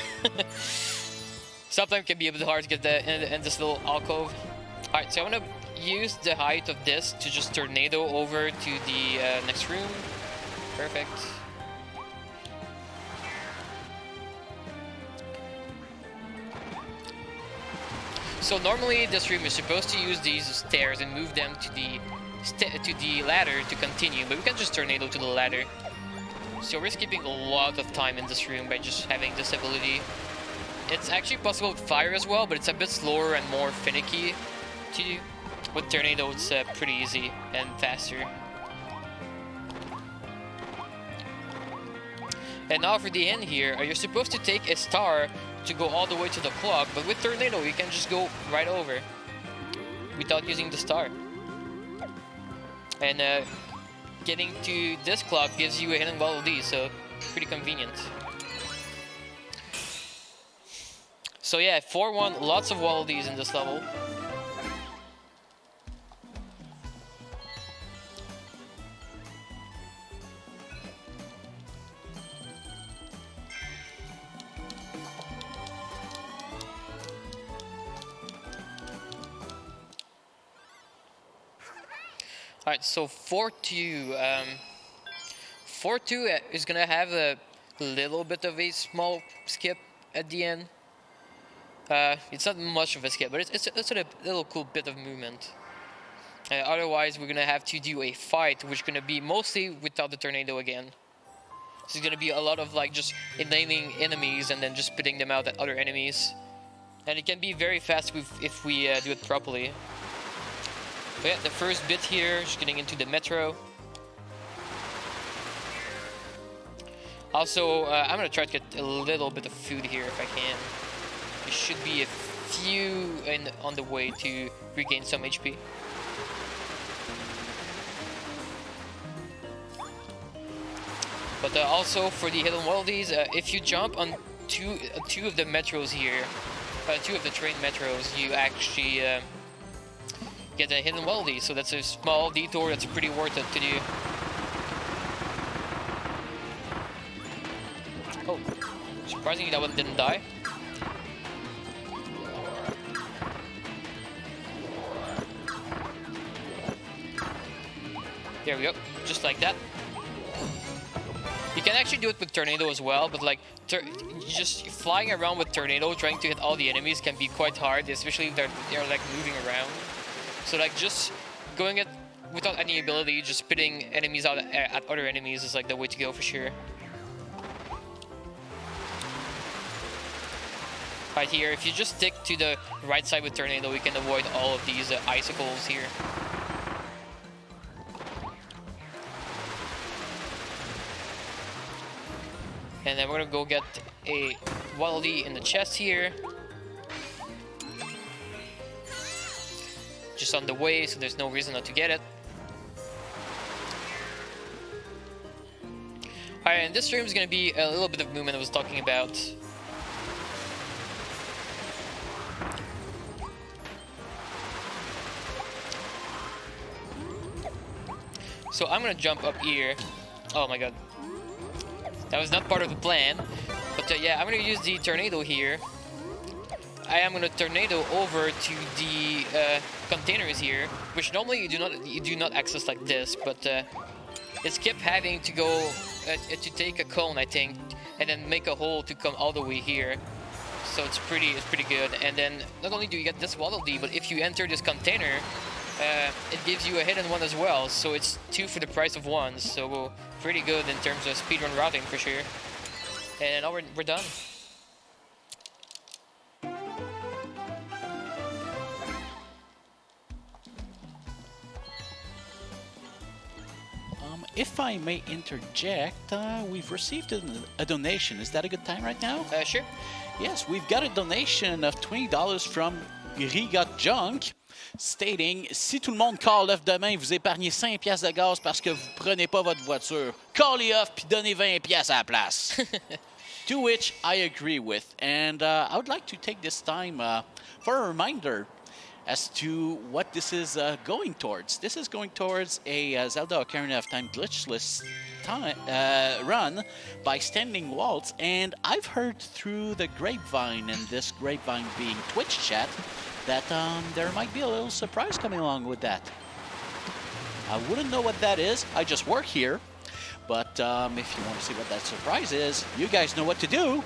Sometimes it can be a bit hard to get in this little alcove. Alright, so I'm gonna use the height of this to just tornado over to the next room. Perfect. So normally this room is supposed to use these stairs and move them to the ladder to continue, but we can just tornado to the ladder. So we're skipping a lot of time in this room by just having this ability. It's actually possible with fire as well, but it's a bit slower and more finicky to do. With tornado, it's pretty easy and faster. And now for the end here, you're supposed to take a star to go all the way to the clock, but with tornado you can just go right over without using the star. And getting to this clock gives you a hidden Waddle Dee, so pretty convenient. So yeah, 4-1, lots of Waddle Dees in this level. Alright, so 4-2. 4-2 is gonna have a little bit of a small skip at the end. It's not much of a skip, but it's a little cool bit of movement. Otherwise, we're gonna have to do a fight, which is gonna be mostly without the tornado again. This is gonna be a lot of like just enabling enemies and then just spitting them out at other enemies. And it can be very fast if we do it properly. But yeah, the first bit here, just getting into the metro. Also, I'm gonna try to get a little bit of food here if I can. There should be a few on the way to regain some HP. But also for the hidden wallabies, if you jump on two of the metros here, two of the train metros, you actually get a hidden wallaby. So that's a small detour that's pretty worth it to do. Oh, surprisingly that one didn't die. There we go, just like that. You can actually do it with Tornado as well, but like just flying around with Tornado, trying to hit all the enemies can be quite hard, especially if they're like moving around. So like just going it without any ability, just spitting enemies out at other enemies is like the way to go for sure. Right here, if you just stick to the right side with Tornado, we can avoid all of these icicles here. And then we're gonna go get a wallaby in the chest here. Just on the way, so there's no reason not to get it. Alright, and this stream is gonna be a little bit of movement I was talking about. So I'm gonna jump up here. Oh my god. That was not part of the plan. But yeah, I'm gonna use the tornado here. I am gonna tornado over to the containers here, which normally you do not access like this, but it's kept having to go to take a cone, I think, and then make a hole to come all the way here. So it's pretty good. And then not only do you get this wallaby, but if you enter this container, it gives you a hidden one as well. So it's 2 for the price of 1. So pretty good in terms of speedrun routing for sure. And now we're done. If I may interject, we've received a donation. Is that a good time right now? Sure. Yes, we've got a donation of $20 from Riga Junk, stating « Si tout le monde call off demain, vous épargnez 5 piastres de gaz parce que vous prenez pas votre voiture. Call off puis donnez 20 piastres à la place. » To which I agree with. And I would like to take this time for a reminder as to what this is going towards. This is going towards a Zelda Ocarina of Time glitchless run by Standing Waltz, and I've heard through the grapevine, and this grapevine being Twitch chat, that there might be a little surprise coming along with that. I wouldn't know what that is, I just work here, but if you want to see what that surprise is, you guys know what to do.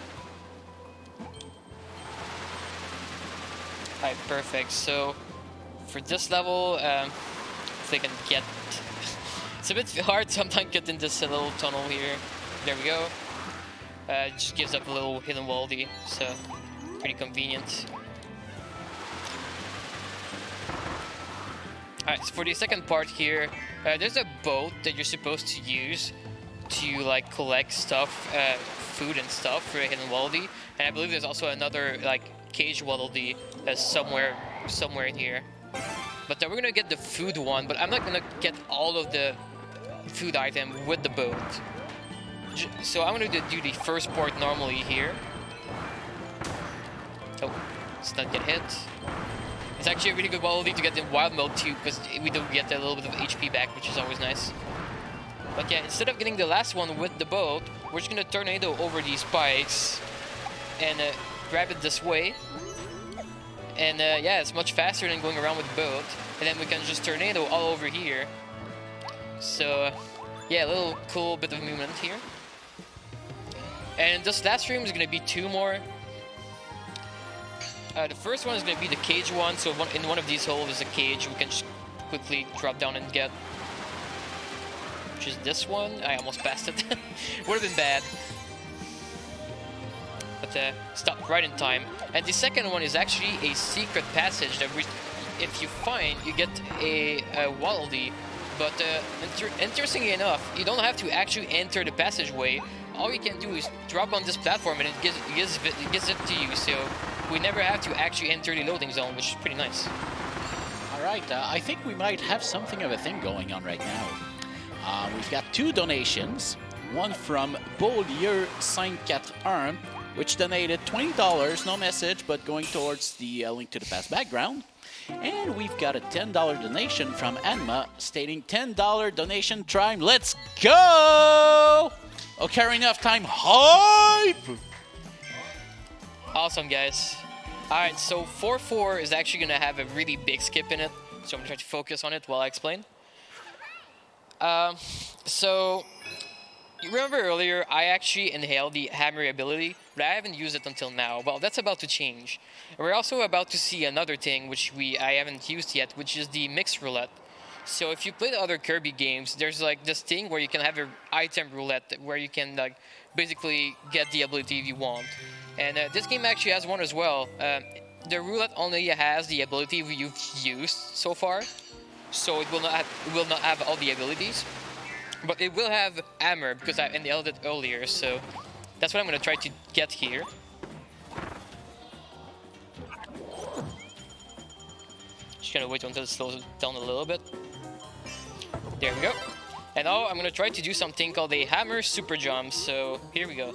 Alright, perfect. So for this level, if they can get... It's a bit hard sometimes getting this little tunnel here. There we go. It just gives up a little hidden wallaby, so pretty convenient. Alright, so for the second part here, there's a boat that you're supposed to use to like collect stuff, food and stuff for a hidden wallaby. And I believe there's also another like cage wallaby somewhere in here. But then we're gonna get the food one, but I'm not gonna get all of the food item with the boat. So I'm gonna do the first part normally here. Oh, let's not get hit. It's actually a really good wallaby to get in wild mode too, because we do get a little bit of HP back, which is always nice. But yeah, instead of getting the last one with the boat, we're just gonna tornado over these spikes and grab it this way. And yeah, it's much faster than going around with the boat. And then we can just tornado all over here. So yeah, a little cool bit of movement here. And this last stream is gonna be 2 more. The first one is gonna be the cage one. So in one of these holes is a cage we can just quickly drop down and get. Which is this one. I almost passed it. Would have been bad. But stopped right in time. And the second one is actually a secret passage that if you find, you get a wallaby. But interestingly enough, you don't have to actually enter the passageway. all you can do is drop on this platform and it gives it to you. So we never have to actually enter the loading zone, which is pretty nice. All right, I think we might have something of a thing going on right now. We've got 2 donations. One from Beaulieu 54, which donated $20, no message, but going towards the link to the past background. And we've got a $10 donation from Anma stating $10 donation time. Let's go! Ocarina of Time hype! Awesome, guys. All right, so 4-4 is actually going to have a really big skip in it. So I'm going to try to focus on it while I explain. So you remember earlier, I actually inhaled the hammer ability, but I haven't used it until now. Well, that's about to change. We're also about to see another thing which I haven't used yet, which is the mixed roulette. So if you play the other Kirby games, there's like this thing where you can have an item roulette where you can like basically get the ability you want. And this game actually has one as well. The roulette only has the ability you've used so far, so it will not have all the abilities. But it will have hammer because I inhaled it earlier, so that's what I'm going to try to get here. Just going to wait until it slows down a little bit. There we go. And now I'm going to try to do something called a hammer super jump, so here we go.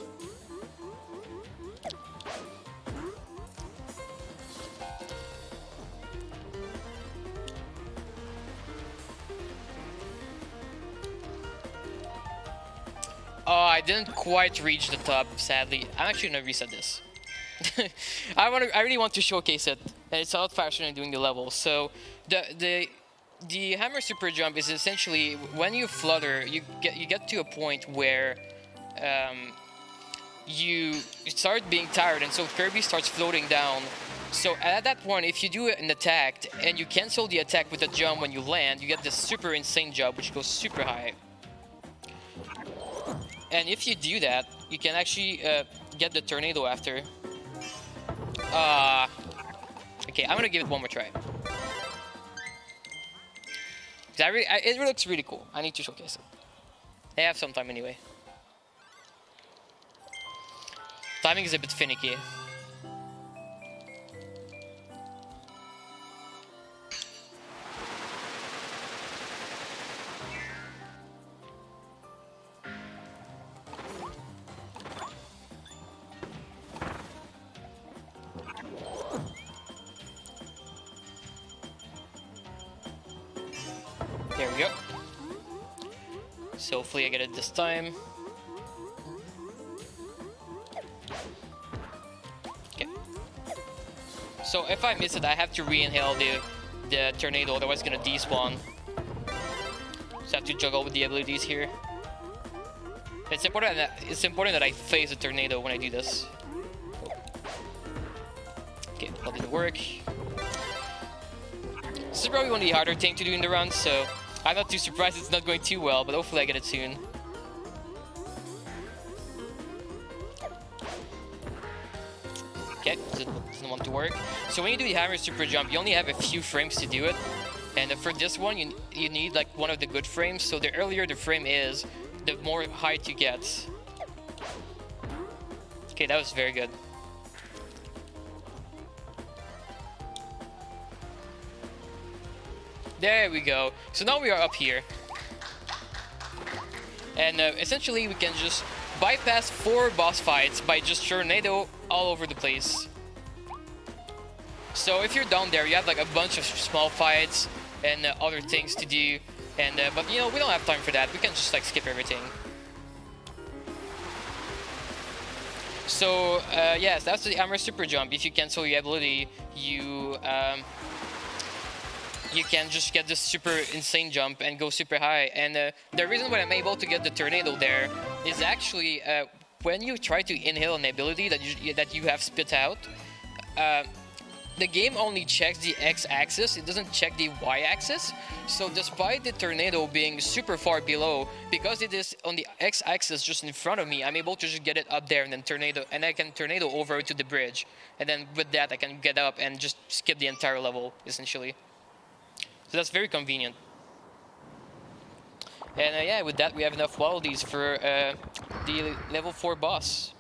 Oh, I didn't quite reach the top, sadly. I'm actually gonna reset this. I really want to showcase it, and it's a lot faster than doing the level. So the hammer super jump is essentially when you flutter, you get to a point where you start being tired, and so Kirby starts floating down. So at that point, if you do an attack and you cancel the attack with a jump when you land, you get this super insane jump which goes super high. And if you do that, you can actually get the tornado after. Okay, I'm gonna give it one more try. It looks really cool. I need to showcase it. I have some time anyway. Timing is a bit finicky. There we go. So hopefully I get it this time. Okay. So if I miss it, I have to re-inhale the tornado, otherwise it's gonna despawn. So I have to juggle with the abilities here. It's important that I face the tornado when I do this. Okay, that didn't work. This is probably one of the harder things to do in the run, so I'm not too surprised it's not going too well, but hopefully I get it soon. Okay, doesn't want to work. So when you do the hammer super jump, you only have a few frames to do it. And for this one, you need like one of the good frames, so the earlier the frame is, the more height you get. Okay, that was very good. There we go. So now we are up here. And essentially we can just bypass 4 boss fights by just tornado all over the place. So if you're down there, you have like a bunch of small fights and other things to do. And but you know, we don't have time for that. We can just like skip everything. So yes, that's the hammer super jump. If you cancel your ability, you can just get this super insane jump and go super high. And the reason why I'm able to get the tornado there is actually when you try to inhale an ability that you have spit out, the game only checks the x-axis, it doesn't check the y-axis. So despite the tornado being super far below, because it is on the x-axis just in front of me, I'm able to just get it up there and then tornado, and I can tornado over to the bridge. And then with that, I can get up and just skip the entire level, essentially. So that's very convenient. And yeah, with that, we have enough qualities for the level 4 boss.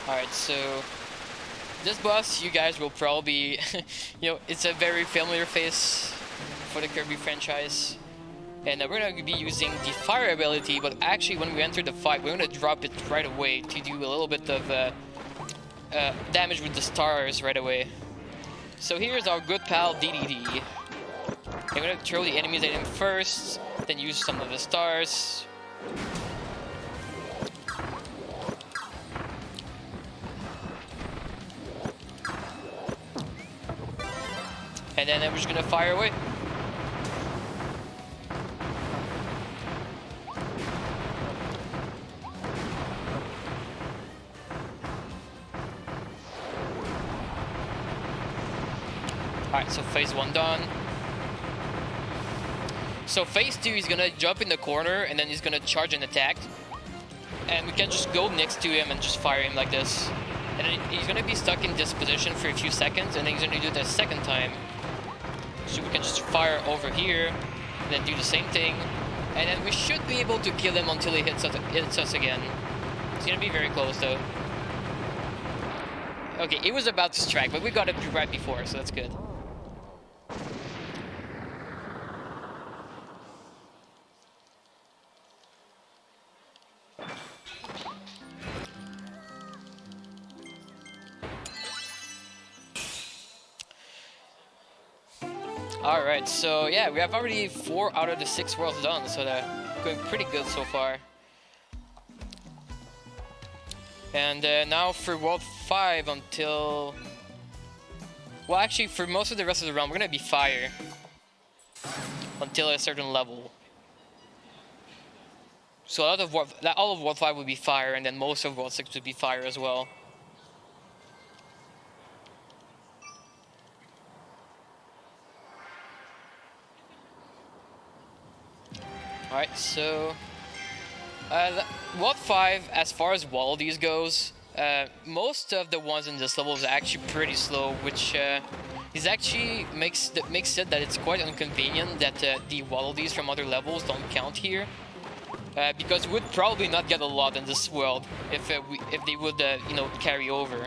Alright, so this boss, you guys will probably, you know, it's a very familiar face for the Kirby franchise. And we're going to be using the fire ability, but actually when we enter the fight, we're going to drop it right away to do a little bit of damage with the stars right away. So here's our good pal DDD. I'm going to throw the enemies at him first, then use some of the stars. And then we're just gonna fire away. Alright, so phase 1 done. So phase 2, he's gonna jump in the corner and then he's gonna charge and attack. And we can just go next to him and just fire him like this. And then he's gonna be stuck in this position for a few seconds, and then he's gonna do it a second time. So we can just fire over here, and then do the same thing, and then we should be able to kill him until he hits us again. It's gonna be very close though. Okay, it was about to strike, but we got it right before, so that's good. Alright, so yeah, we have already 4 out of the 6 worlds done, so they're going pretty good so far. And now for World 5 until... Well, actually, for most of the rest of the round, we're going to be fire. Until a certain level. So all of World 5 will be fire, and then most of World 6 will be fire as well. Alright, so World 5, as far as wallabies goes, most of the ones in this level is actually pretty slow, which is actually makes it that it's quite inconvenient that the wallabies from other levels don't count here, because we would probably not get a lot in this world if they would you know, carry over.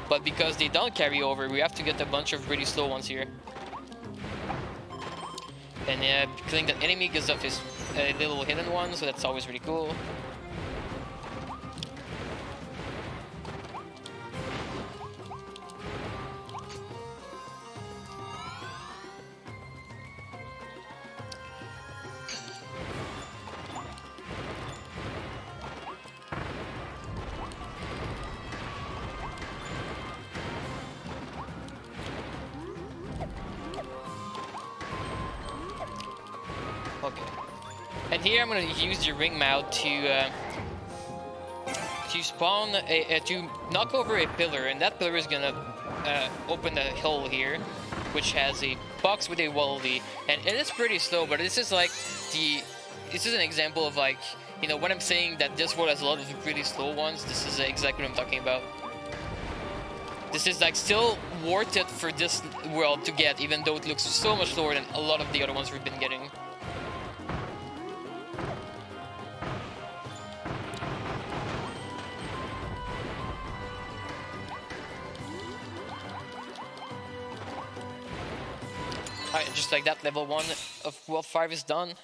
But because they don't carry over, we have to get a bunch of really slow ones here. And killing that enemy gives up his little hidden one, so that's always really cool. Okay. And here I'm going to use the ring mount to spawn to knock over a pillar, and that pillar is going to open a hole here, which has a box with a wallaby, and it is pretty slow. But this is like this is an example of, like, you know, when I'm saying that this world has a lot of really slow ones, this is exactly what I'm talking about. This is like still worth it for this world to get, even though it looks so much slower than a lot of the other ones we've been getting. Alright, just like that, level 1 of World 5 is done.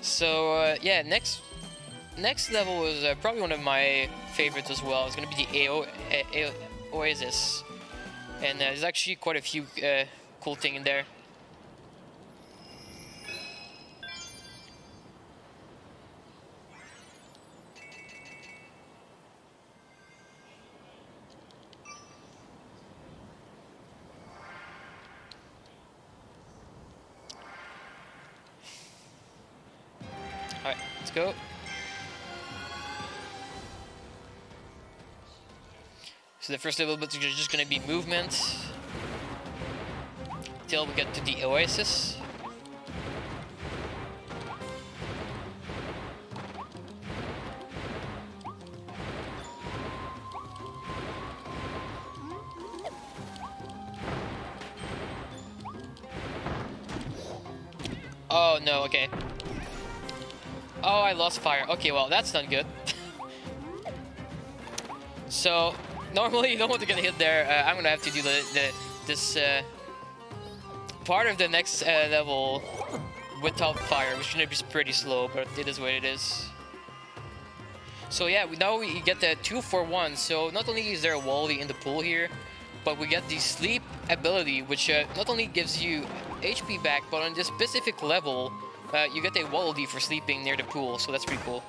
So yeah, next level is probably one of my favorites as well. It's gonna be the Oasis, and there's actually quite a few cool things in there. Alright, let's go. So the first little bit is just gonna be movement till we get to the oasis. Oh no, okay. Oh, I lost fire. Okay, well, that's not good. So, normally you don't want to get hit there. I'm gonna have to do this part of the next level without fire, which is gonna be pretty slow, but it is what it is. So yeah, now we get the 2-for-1. So not only is there a wally in the pool here, but we get the sleep ability, which not only gives you HP back, but on this specific level, you get a wally for sleeping near the pool. So that's pretty cool.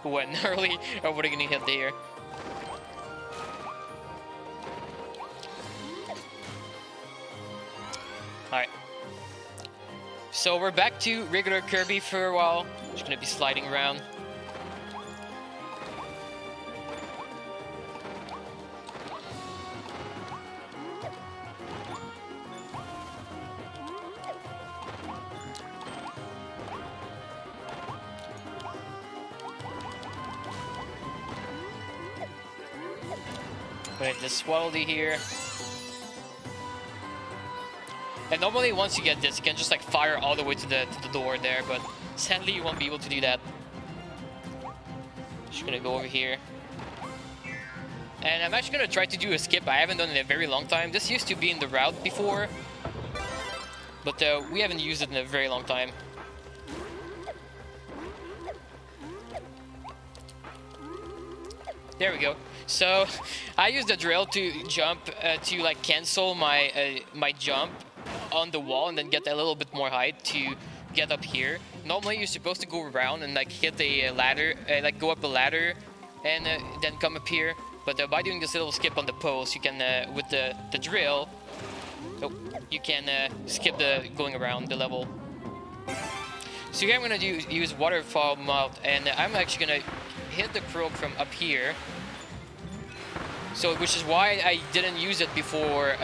Went early, or what are you gonna hit there? Alright. So we're back to regular Kirby for a while. Just gonna be sliding around. Put in this Swaldy here. And normally once you get this, you can just like fire all the way to the door there, but sadly you won't be able to do that. Just gonna go over here. And I'm actually gonna try to do a skip. I haven't done it in a very long time. This used to be in the route before, but we haven't used it in a very long time. There we go. So I used the drill to jump to like cancel my my jump on the wall and then get a little bit more height to get up here. Normally you're supposed to go around and like hit a ladder, like go up a ladder and then come up here. But by doing this little skip on the post, you can with the drill, you can skip the going around the level. So here I'm gonna use waterfall mount, and I'm actually gonna hit the croak from up here. So which is why I didn't use it before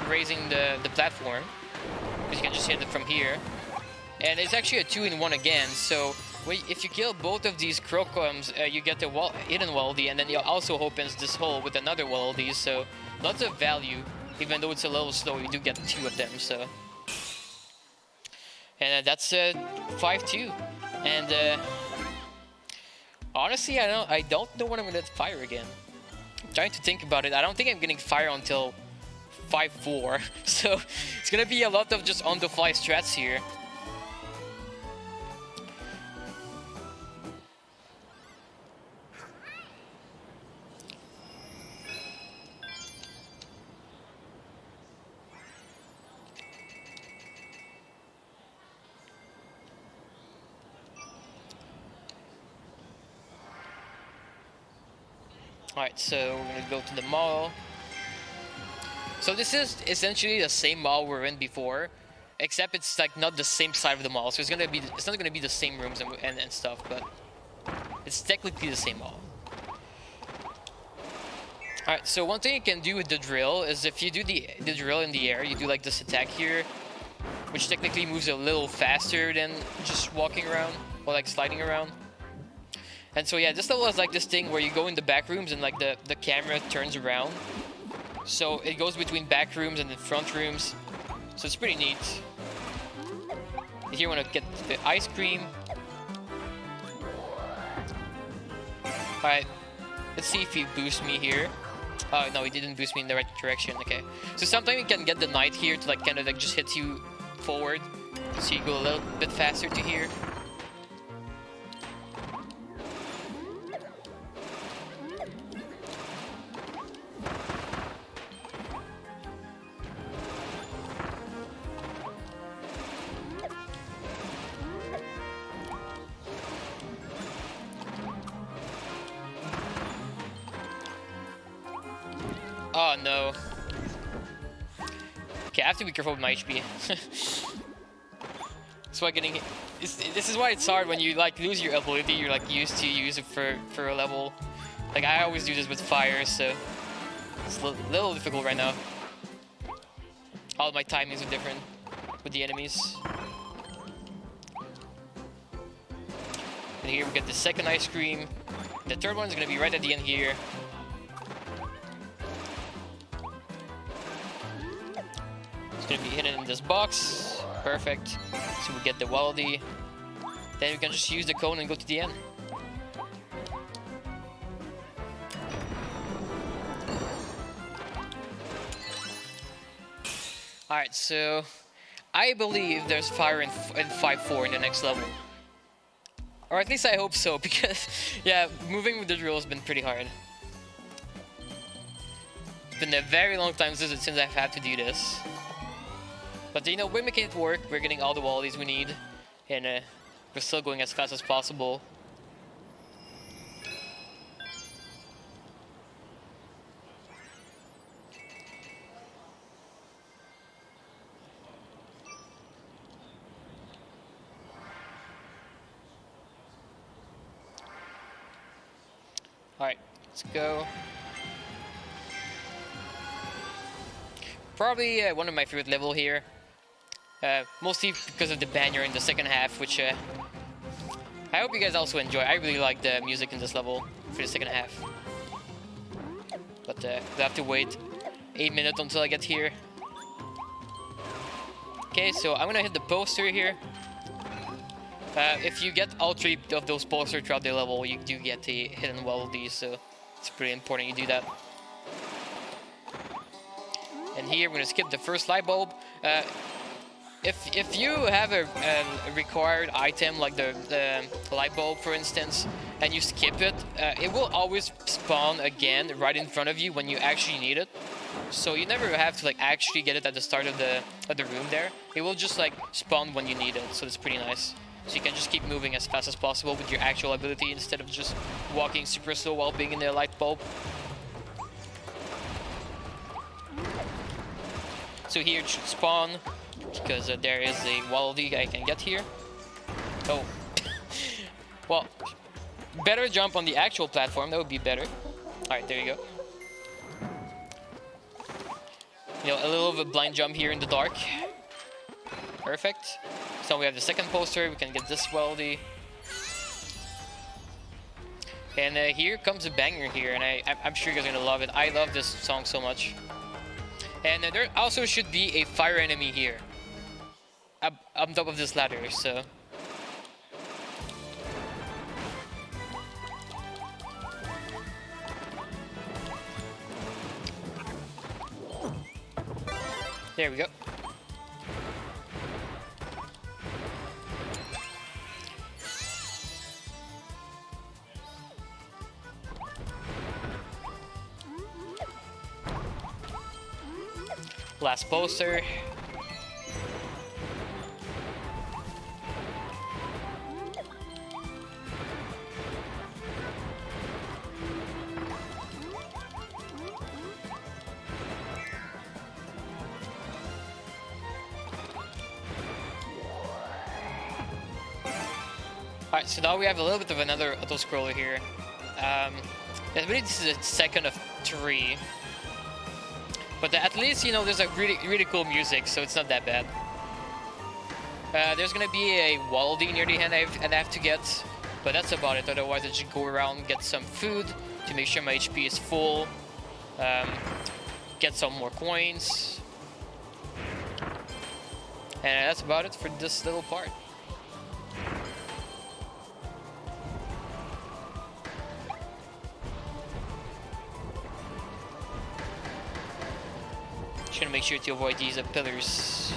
raising the platform, because you can just hit it from here. And it's actually a 2-in-1 again, so if you kill both of these crocums, you get the hidden Waldy, and then it also opens this hole with another Waldy, so lots of value. Even though it's a little slow, you do get 2 of them, so. And that's 5-2. And honestly, I don't know when I'm gonna fire again. I'm trying to think about it. I don't think I'm getting fire until 5-4, so it's gonna be a lot of just on-the-fly strats here. Alright, so we're gonna go to the mall. So this is essentially the same mall we're in before, except it's like not the same side of the mall. So it's not gonna be the same rooms and stuff, but it's technically the same mall. Alright, so one thing you can do with the drill is if you do the drill in the air, you do like this attack here, which technically moves a little faster than just walking around or like sliding around. And so yeah, this level is like this thing where you go in the back rooms and like the camera turns around. So it goes between back rooms and the front rooms. So it's pretty neat. Here you want to get the ice cream. Alright, let's see if he boosts me here. Oh no, he didn't boost me in the right direction, okay. So sometimes you can get the knight here to like kind of like just hit you forward. So you go a little bit faster to here. Oh no. Okay, I have to be careful with my HP. That's why getting this is why it's hard when you like lose your ability you're like used to use it for a level. Like I always do this with fire, so it's a little difficult right now. All my timings are different with the enemies. And here we get the second ice cream. The third one is gonna be right at the end here. It's gonna be hidden in this box. Perfect. So we get the Wallaby. Then we can just use the cone and go to the end. Alright, so I believe there's fire in 5-4 in the next level. Or at least I hope so, because yeah, moving with the drill has been pretty hard. It's been a very long time since I've had to do this. But you know, we're making it work, we're getting all the Wallabies we need, and we're still going as fast as possible. Alright, let's go. Probably one of my favorite level here. Mostly because of the banner in the second half, which I hope you guys also enjoy. I really like the music in this level for the second half. But we'll have to wait 8 minutes until I get here. Okay, so I'm gonna hit the poster here. If you get all 3 of those posters throughout the level, you do get the hidden Wallabies, so it's pretty important you do that. And here we're gonna skip the first light bulb. If you have a required item like the light bulb, for instance, and you skip it, it will always spawn again right in front of you when you actually need it. So you never have to like actually get it at the start of the room there. It will just like spawn when you need it, so it's pretty nice. So you can just keep moving as fast as possible with your actual ability instead of just walking super slow while being in the light bulb. So here it should spawn, because there is a Wallaby I can get here. Oh. Well, better jump on the actual platform, that would be better. Alright, there you go. You know, a little bit blind jump here in the dark. Perfect. So we have the second poster, we can get this Wallaby. And here comes a banger here, and I'm sure you guys are gonna love it. I love this song so much. And there also should be a fire enemy here. Up on top of this ladder, so... There we go. Last poster. Alright, so now we have a little bit of another auto-scroller here. I believe this is the second of 3. But at least, you know, there's a really cool music, so it's not that bad. There's gonna be a Wallaby near the end I have to get, but that's about it. Otherwise, I just go around and get some food to make sure my HP is full. Get some more coins. And that's about it for this little part. Just gonna make sure to avoid these pillars.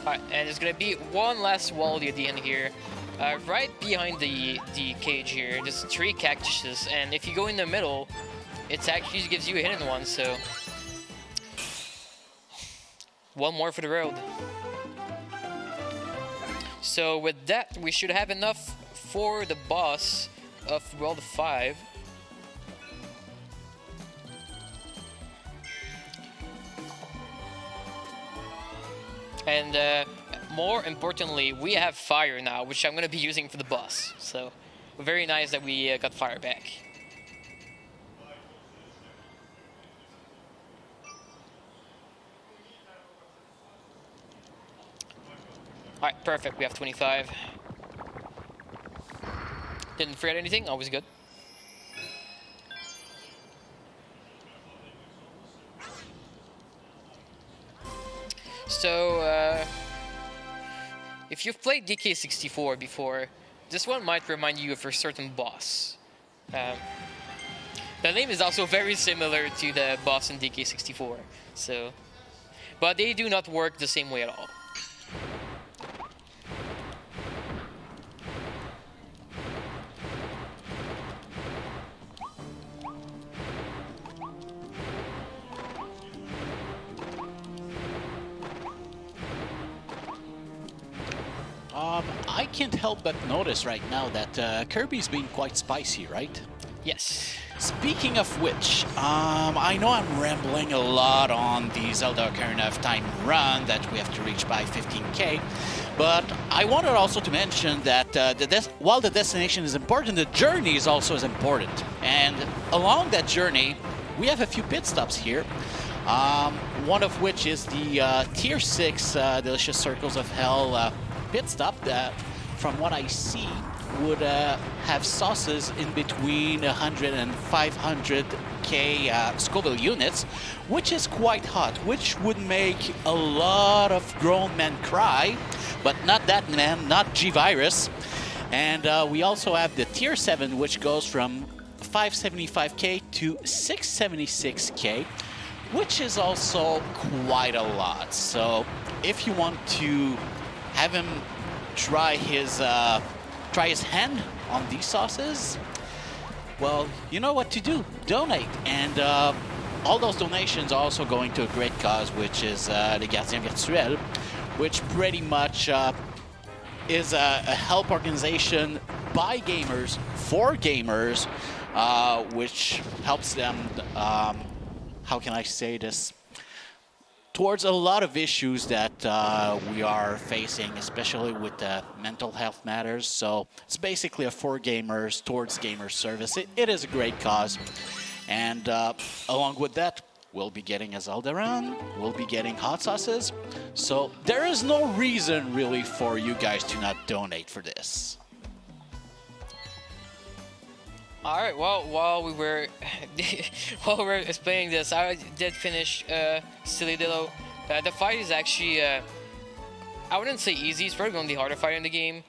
Alright, and there's gonna be one last Wallaby at the end here. right behind the cage here, there's 3 cactuses, and if you go in the middle, it actually gives you a hidden one, so... One more for the road. So with that, we should have enough for the boss of World 5. And more importantly, we have fire now, which I'm going to be using for the boss. So very nice that we got fire back. Alright, perfect. We have 25. Didn't forget anything. Always good. So, if you've played DK64 before, this one might remind you of a certain boss. The name is also very similar to the boss in DK64, so... But they do not work the same way at all. I can't help but notice right now that Kirby's being quite spicy, right? Yes. Speaking of which, I know I'm rambling a lot on the Zelda Ocarina of Time run that we have to reach by 15K, but I wanted also to mention that while the destination is important, the journey is also as important. And along that journey, we have a few pit stops here. One of which is the Tier 6 Delicious Circles of Hell pit stop that, from what I see, would have sauces in between 100 and 500k Scoville units, which is quite hot, which would make a lot of grown men cry, but not that man, not G-Virus. And we also have the Tier 7, which goes from 575k to 676k, which is also quite a lot. So if you want to have him try his hand on these sauces, well, you know what to do. Donate. And all those donations are also going to a great cause, which is the Gardien Virtuel, which pretty much is a help organization by gamers for gamers, which helps them, how can I say this, towards a lot of issues that we are facing, especially with mental health matters. So it's basically a for gamers, towards gamers service. It is a great cause. And along with that, we'll be getting a Zelda run, we'll be getting hot sauces. So there is no reason really for you guys to not donate for this. All right. Well, while we were explaining this, I did finish Silly Dillo. The fight is actually, I wouldn't say easy. It's probably going to be the harder fight in the game.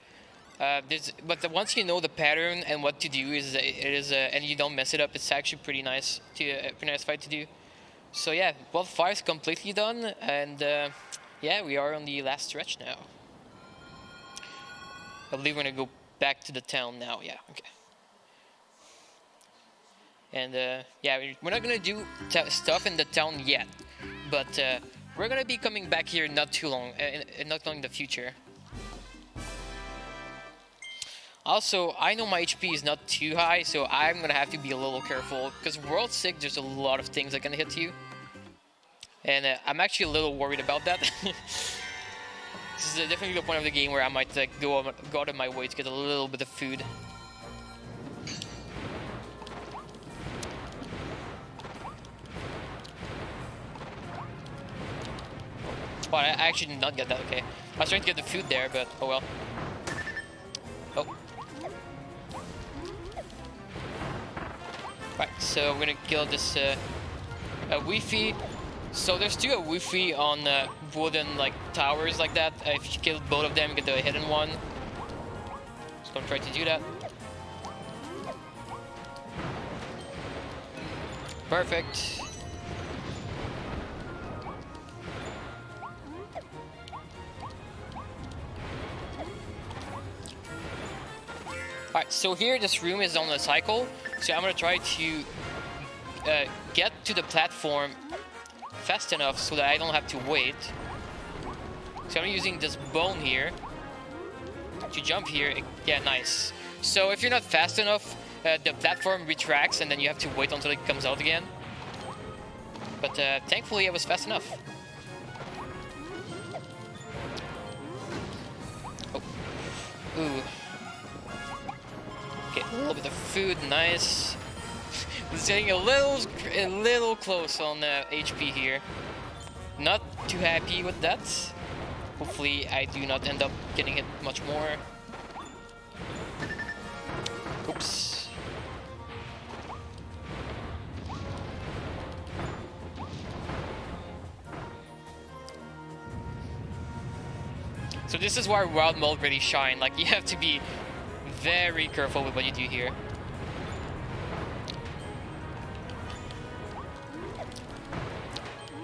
But once you know the pattern and what to do, and you don't mess it up, it's actually pretty nice fight to do. So yeah, well, 5 is completely done, and yeah, we are on the last stretch now. I believe we're gonna go back to the town now. Yeah. Okay. And yeah, we're not gonna do stuff in the town yet, but we're gonna be coming back here not too long, not long in the future. Also, I know my HP is not too high, so I'm gonna have to be a little careful, because World 6, there's a lot of things that can hit you. And I'm actually a little worried about that. This is definitely the point of the game where I might go out of my way to get a little bit of food. Oh, I actually did not get that, okay. I was trying to get the food there, but oh well. Oh. Right, so we're gonna kill this Wi-Fi. So there's two Wi-Fi on wooden like towers like that. If you kill both of them, you get the hidden one. Just gonna try to do that. Perfect. Alright, so here this room is on a cycle, so I'm gonna try to get to the platform fast enough so that I don't have to wait. So I'm using this bone here to jump here. Yeah, nice. So if you're not fast enough, the platform retracts and then you have to wait until it comes out again. But thankfully I was fast enough. Oh. Ooh. Okay, a little bit of food, nice. It's getting a little close on HP here. Not too happy with that. Hopefully I do not end up getting hit much more. Oops. So this is where wild mode really shine. Like, you have to be very careful with what you do here.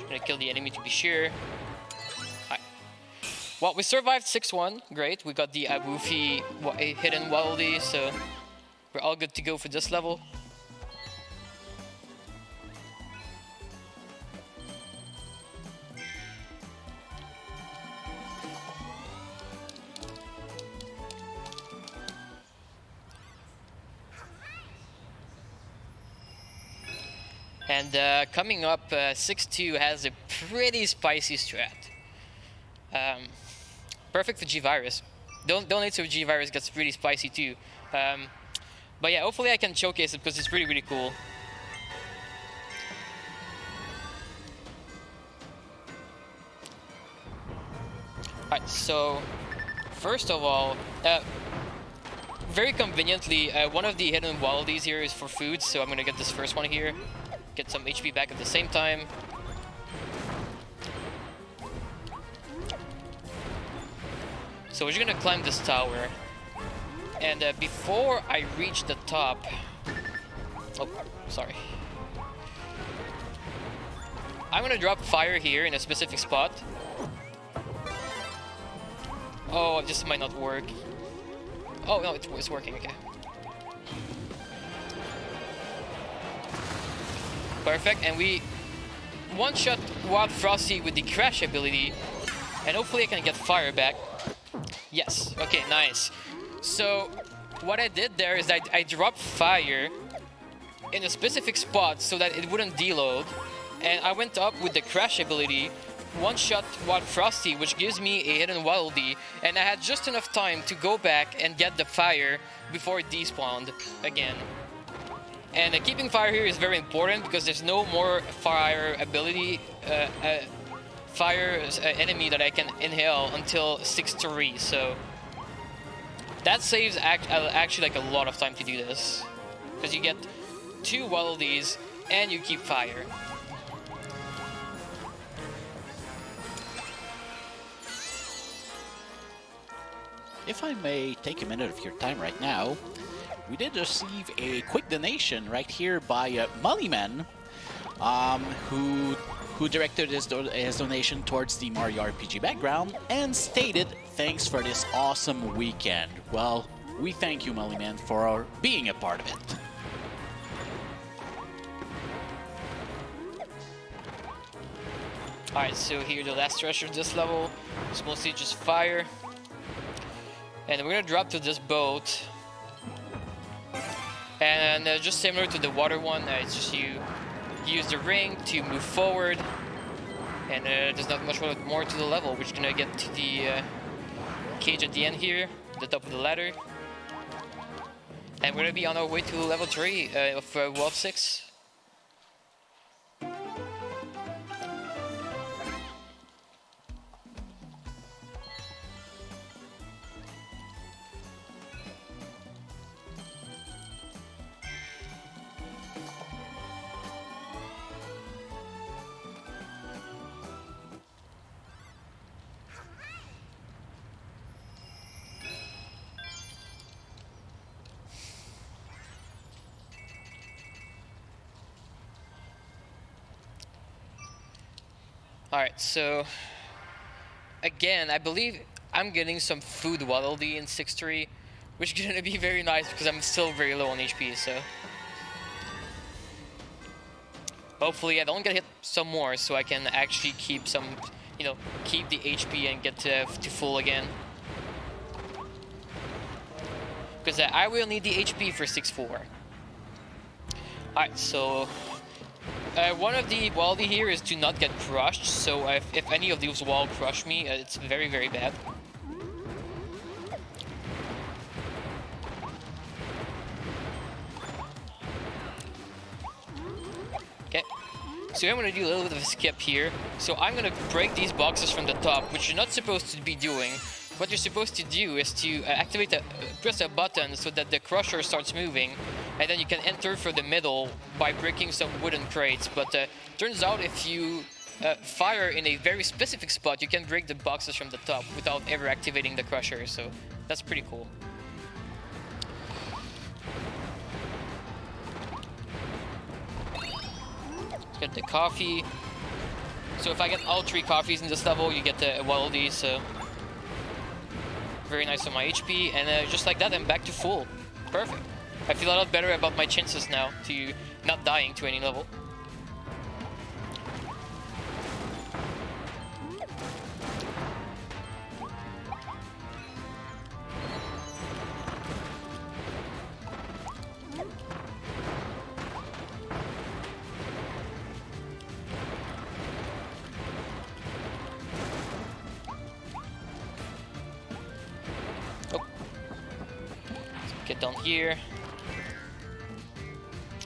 Gonna kill the enemy to be sure. Hi. Well, we survived 6-1. Great. We got the Abufi hidden Wildie, so we're all good to go for this level. And coming up, 6-2 has a pretty spicy strat. Perfect for G-Virus. Don't need to G-Virus gets pretty spicy too. But yeah, hopefully I can showcase it because it's really cool. Alright, so first of all, very conveniently, one of the hidden wildies here is for food, so I'm gonna get this first one here. Get some HP back at the same time. So we're just gonna climb this tower. And before I reach the top... Oh, sorry. I'm gonna drop fire here in a specific spot. Oh, this might not work. Oh, no, it's working, okay. Perfect, and we one-shot Wild Frosty with the crash ability, and hopefully I can get fire back. Yes, okay, nice. So what I did there is I dropped fire in a specific spot so that it wouldn't deload, and I went up with the crash ability, one-shot Wild Frosty, which gives me a hidden Wildie, and I had just enough time to go back and get the fire before it despawned again. And keeping fire here is very important because there's no more fire ability, enemy that I can inhale until 6-3. So that saves actually like a lot of time to do this, because you get 2 Wildies and you keep fire. If I may take a minute of your time right now, we did receive a quick donation right here by Mullyman, who directed his donation towards the Mario RPG background and stated, "Thanks for this awesome weekend." Well, we thank you, Mullyman, for being a part of it. Alright, so here the last treasure of this level. It's mostly just fire. And we're gonna drop to this boat. And just similar to the water one, it's just you use the ring to move forward. And there's not much more to the level. We're just gonna get to the cage at the end here, the top of the ladder. And we're gonna be on our way to level 3 of World 6. Alright, so again, I believe I'm getting some food Waddle Dee in 6-3, which is gonna be very nice because I'm still very low on HP. So hopefully I don't get hit some more, so I can actually keep some, you know, keep the HP and get to full again. Because I will need the HP for 6-4. Alright, so one of the quality here is to not get crushed. So if any of these walls crush me, it's very, very bad. Okay, so I'm going to do a little bit of a skip here. So I'm going to break these boxes from the top, which you're not supposed to be doing. What you're supposed to do is to activate press a button so that the crusher starts moving, and then you can enter for the middle by breaking some wooden crates. But turns out if you fire in a very specific spot, you can break the boxes from the top without ever activating the crusher. So that's pretty cool. Get the coffee. So if I get all 3 coffees in this level, you get the Waddle Dee. So very nice on my HP, and just like that, I'm back to full. Perfect. I feel a lot better about my chances now to not dying to any level. Get down here.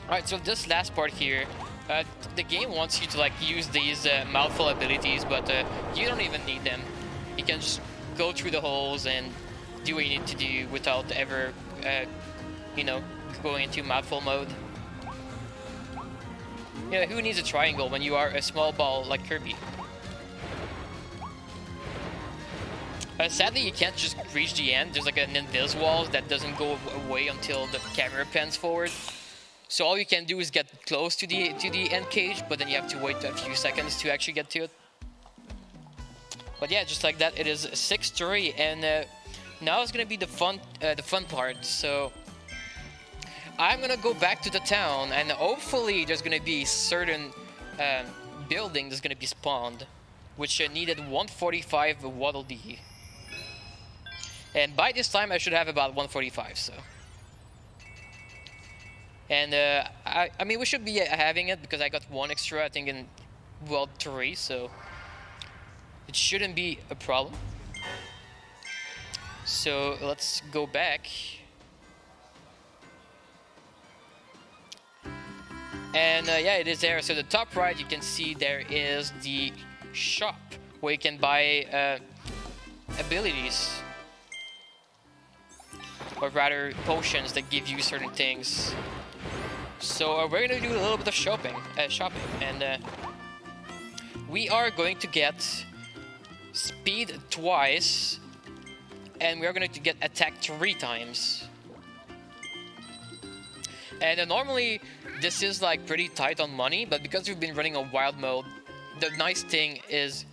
Alright, so this last part here, the game wants you to like use these mouthful abilities, but you don't even need them. You can just go through the holes and do what you need to do without ever, you know, going into mouthful mode. Yeah, who needs a triangle when you are a small ball like Kirby? Sadly, you can't just reach the end. There's like an invis wall that doesn't go away until the camera pans forward. So all you can do is get close to the end cage, but then you have to wait a few seconds to actually get to it. But yeah, just like that, it is 6-3, and now it's gonna be the fun part. So I'm gonna go back to the town, and hopefully there's gonna be certain building that's gonna be spawned, which needed 145 Waddle Dee. And by this time, I should have about 145, so. And I mean, we should be having it because I got 1 extra, I think, in World 3, so it shouldn't be a problem. So let's go back. And yeah, it is there. So the top right, you can see there is the shop where you can buy abilities. Or rather, potions that give you certain things. So we're gonna do a little bit of shopping, and we are going to get speed twice, and we are going to get attack 3 times. And normally this is like pretty tight on money, but because we've been running a wild mode, the nice thing is,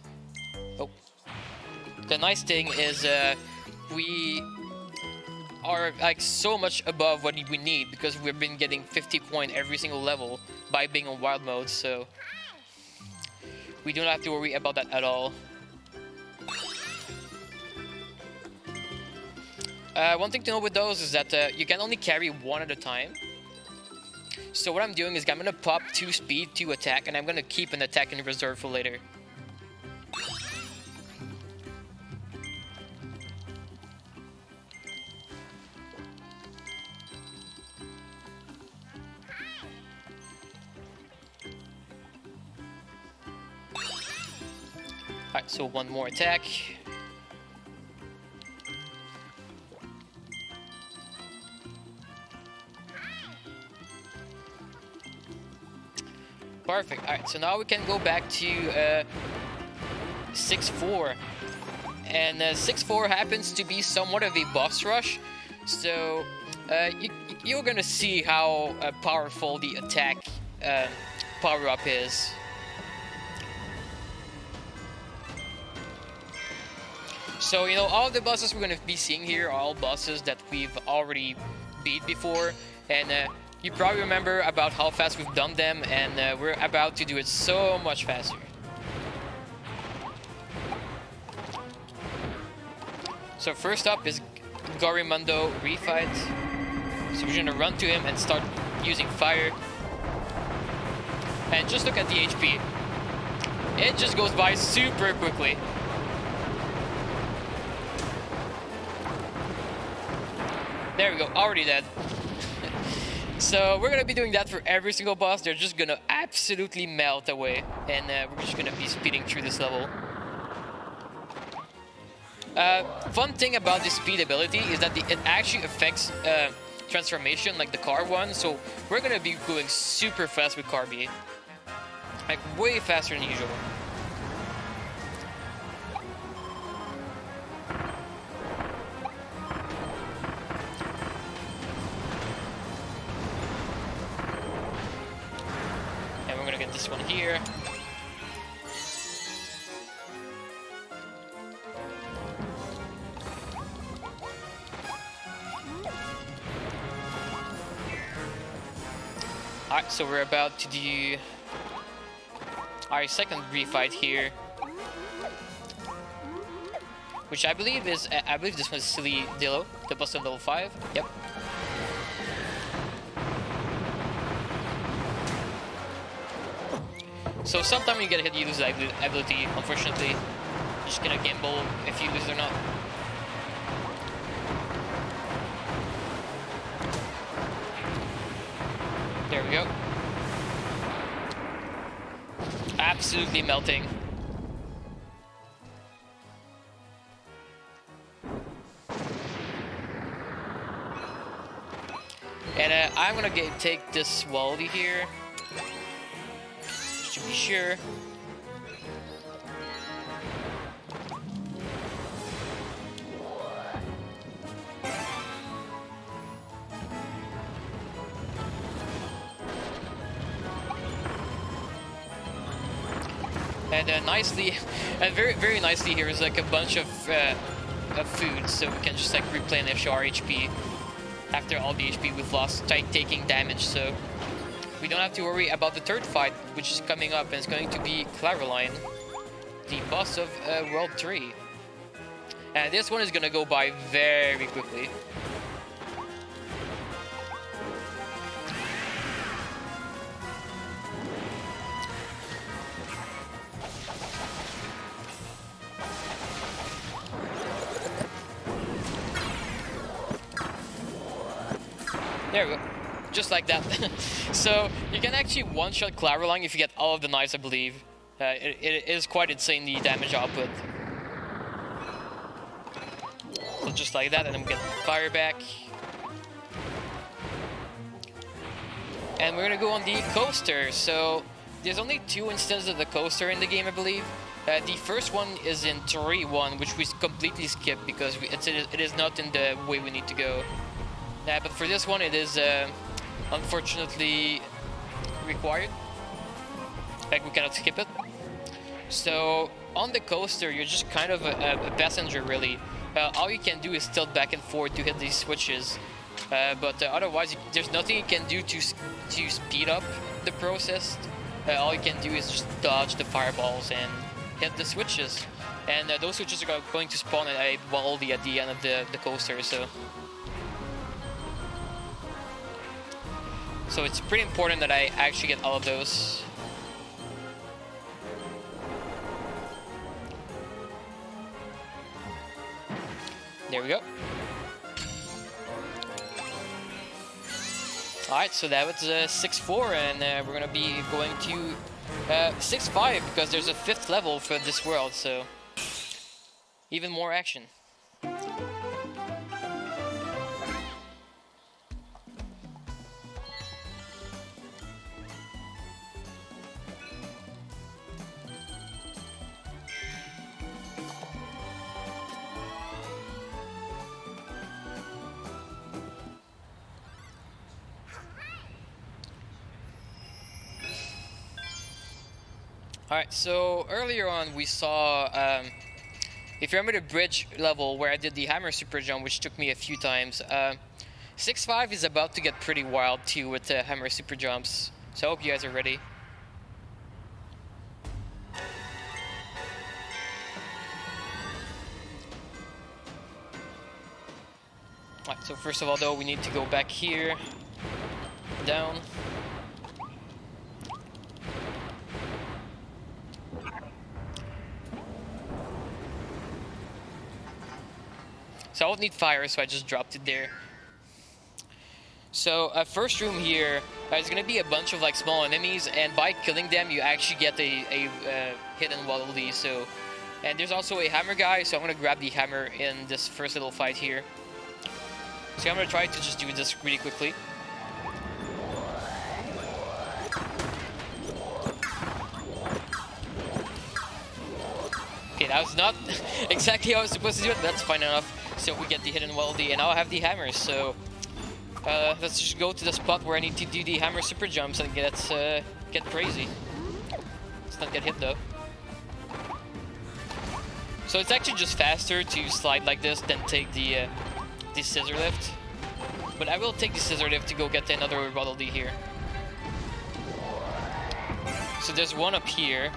we are like so much above what we need because we've been getting 50 coin every single level by being on wild mode, so we don't have to worry about that at all. One thing to know with those is that you can only carry 1 at a time. So what I'm doing is I'm gonna pop 2 speed, 2 attack, and I'm gonna keep an attack in reserve for later. Alright, so 1 more attack. Perfect. Alright, so now we can go back to 6-4. And 6-4 happens to be somewhat of a boss rush. So you're gonna see how powerful the attack power-up is. So, you know, all the bosses we're going to be seeing here are all bosses that we've already beat before. And you probably remember about how fast we've done them, and we're about to do it so much faster. So first up is Gorimundo Refight. So we're gonna run to him and start using fire. And just look at the HP. It just goes by super quickly. There we go, already dead. So we're gonna be doing that for every single boss. They're just gonna absolutely melt away. And we're just gonna be speeding through this level. Fun thing about the speed ability is that it actually affects transformation like the car one. So we're gonna be going super fast with Kirby. Like way faster than usual. And we're gonna get this one here. Alright, so we're about to do our second refight here, which I believe is this one's Silly Dillo, the boss of level 5. Yep. So sometime you get hit, you lose the ability. Unfortunately, you're just gonna gamble if you lose or not. There we go. Absolutely melting. And I'm gonna take this Wally here, just to be sure. And nicely, and very nicely here is like a bunch of food, so we can just like replenish our HP after all the HP we've lost taking damage. So we don't have to worry about the third fight, which is coming up, and it's going to be Claroline, the boss of World 3. And this one is gonna go by very quickly. There we go. Just like that. So you can actually one-shot Claroline if you get all of the knives, I believe. It is quite insane, the damage output. So just like that, and then we get fire back. And we're gonna go on the coaster. So there's only 2 instances of the coaster in the game, I believe. The first one is in 3-1, which we completely skipped because it is not in the way we need to go. But for this one, it is unfortunately required. Like, we cannot skip it. So on the coaster, you're just kind of a passenger, really. All you can do is tilt back and forth to hit these switches. But otherwise, there's nothing you can do to speed up the process. All you can do is just dodge the fireballs and hit the switches. And those switches are going to spawn at a Wally at the end of the coaster. So it's pretty important that I actually get all of those. There we go. Alright, so that was 6-4, and we're gonna be going to 6-5 because there's a 5th level for this world, so even more action. Alright, so earlier on we saw if you remember the bridge level where I did the hammer super jump, which took me a few times, 6-5 is about to get pretty wild too with the hammer super jumps. So I hope you guys are ready. Alright, so first of all though, we need to go back here, down. So I won't need fire, so I just dropped it there. So first room here, there's gonna be a bunch of like small enemies, and by killing them, you actually get a hidden Waddle Dee. So, and there's also a hammer guy, so I'm gonna grab the hammer in this first little fight here. So I'm gonna try to just do this really quickly. Okay, that was not exactly how I was supposed to do it, but that's fine enough. So we get the hidden Waddle Dee, and now I have the hammer. So let's just go to the spot where I need to do the hammer super jumps and get crazy. Let's not get hit though. So it's actually just faster to slide like this than take the scissor lift. But I will take the scissor lift to go get another Waddle Dee here. So there's one up here.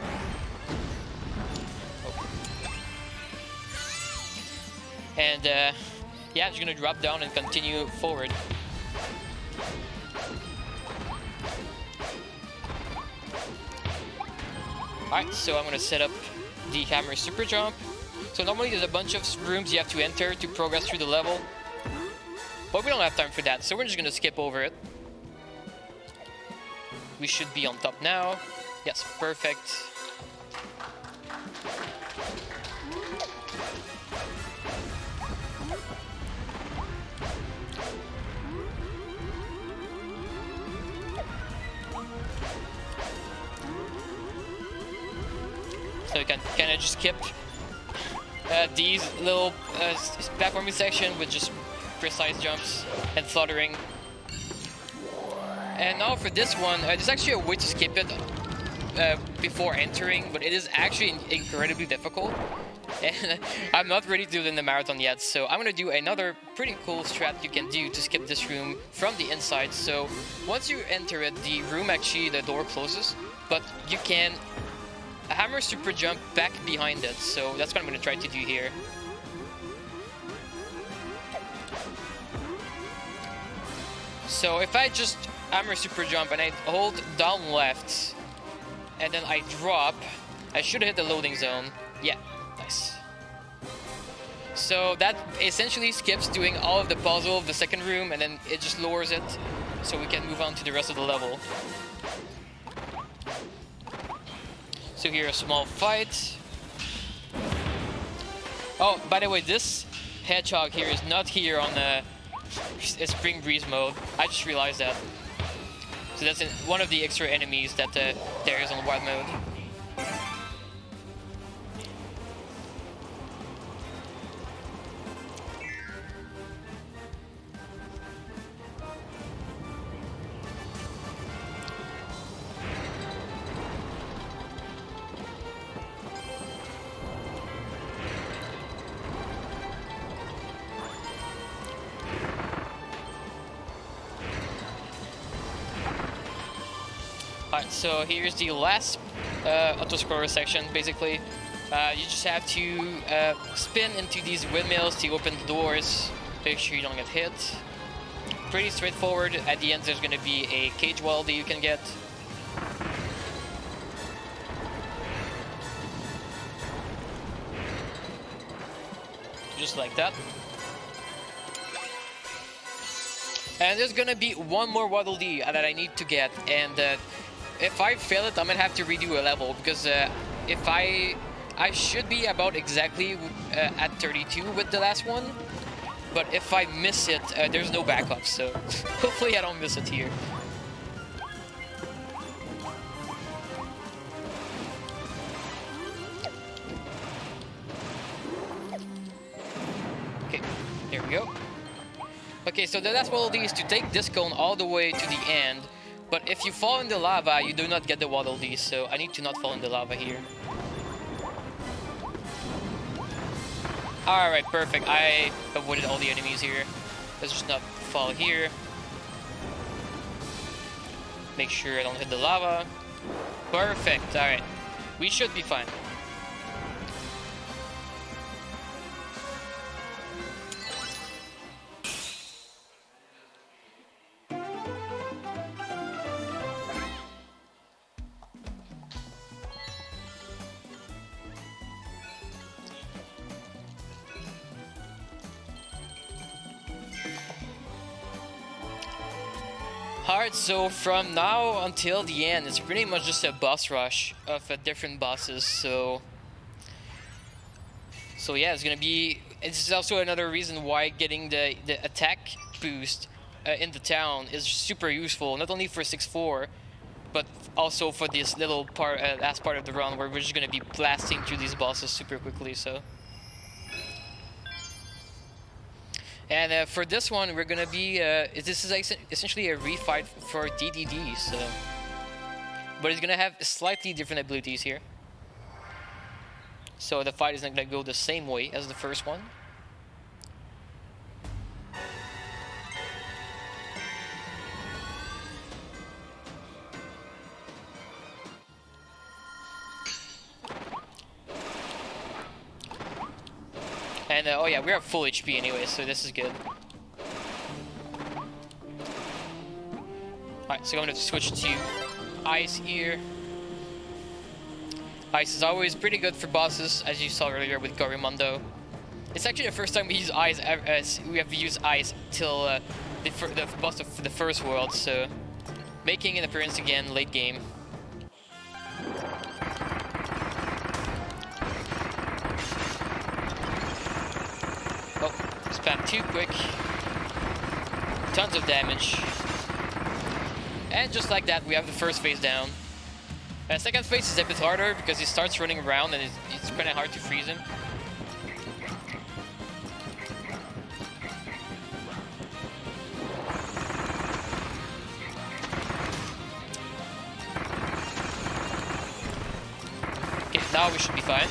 And yeah, I'm just gonna drop down and continue forward. Alright, so I'm gonna set up the hammer super jump. So normally there's a bunch of rooms you have to enter to progress through the level. But we don't have time for that, so we're just gonna skip over it. We should be on top now. Yes, perfect. So you can kind of just skip these little platforming section with just precise jumps and fluttering. And now for this one, there's actually a way to skip it before entering, but it is actually incredibly difficult. And I'm not ready to do it in the marathon yet, so I'm gonna do another pretty cool strat you can do to skip this room from the inside. So once you enter it, the room actually, the door closes, but you can hammer super jump back behind it. So that's what I'm gonna try to do here. So if I just hammer super jump and I hold down left and then I drop, I should hit the loading zone. Yeah, nice. So that essentially skips doing all of the puzzle of the second room, and then it just lowers it so we can move on to the rest of the level. So here, a small fight. Oh, by the way, this hedgehog here is not here on a Spring Breeze mode. I just realized that. So that's one of the extra enemies that there is on wild mode. Alright, so here's the last auto-scroller section, basically. You just have to spin into these windmills to open the doors. Make sure you don't get hit. Pretty straightforward. At the end, there's going to be a cage wall that you can get. Just like that. And there's gonna be one more Waddle Dee that I need to get, and if I fail it, I'm gonna have to redo a level, because if I should be about exactly at 32 with the last one, but if I miss it, there's no backup, so hopefully I don't miss it here. Okay, there we go. Okay, so the last Waddle Dee is to take this cone all the way to the end, but if you fall in the lava, you do not get the Waddle Dee, so I need to not fall in the lava here. Alright, perfect. I avoided all the enemies here. Let's just not fall here. Make sure I don't hit the lava. Perfect. Alright. We should be fine. Alright, so from now until the end, it's pretty much just a boss rush of different bosses, so yeah, it's gonna be, this is also another reason why getting the attack boost in the town is super useful, not only for 6-4, but also for this little part, last part of the run where we're just gonna be blasting through these bosses super quickly, so. And for this one, we're gonna be, this is essentially a refight for DDD, so. But it's gonna have slightly different abilities here. So the fight isn't gonna go the same way as the first one. And oh yeah, we're at full HP anyway, so this is good. Alright, so I'm gonna switch to Ice here. Ice is always pretty good for bosses, as you saw earlier with Gorimundo. It's actually the first time we use Ice, we have used Ice till the boss of the first world, so making an appearance again late game. Oh, spam too quick. Tons of damage. And just like that, we have the first phase down. Second phase is a bit harder because he starts running around and it's kind of hard to freeze him. Okay, now we should be fine.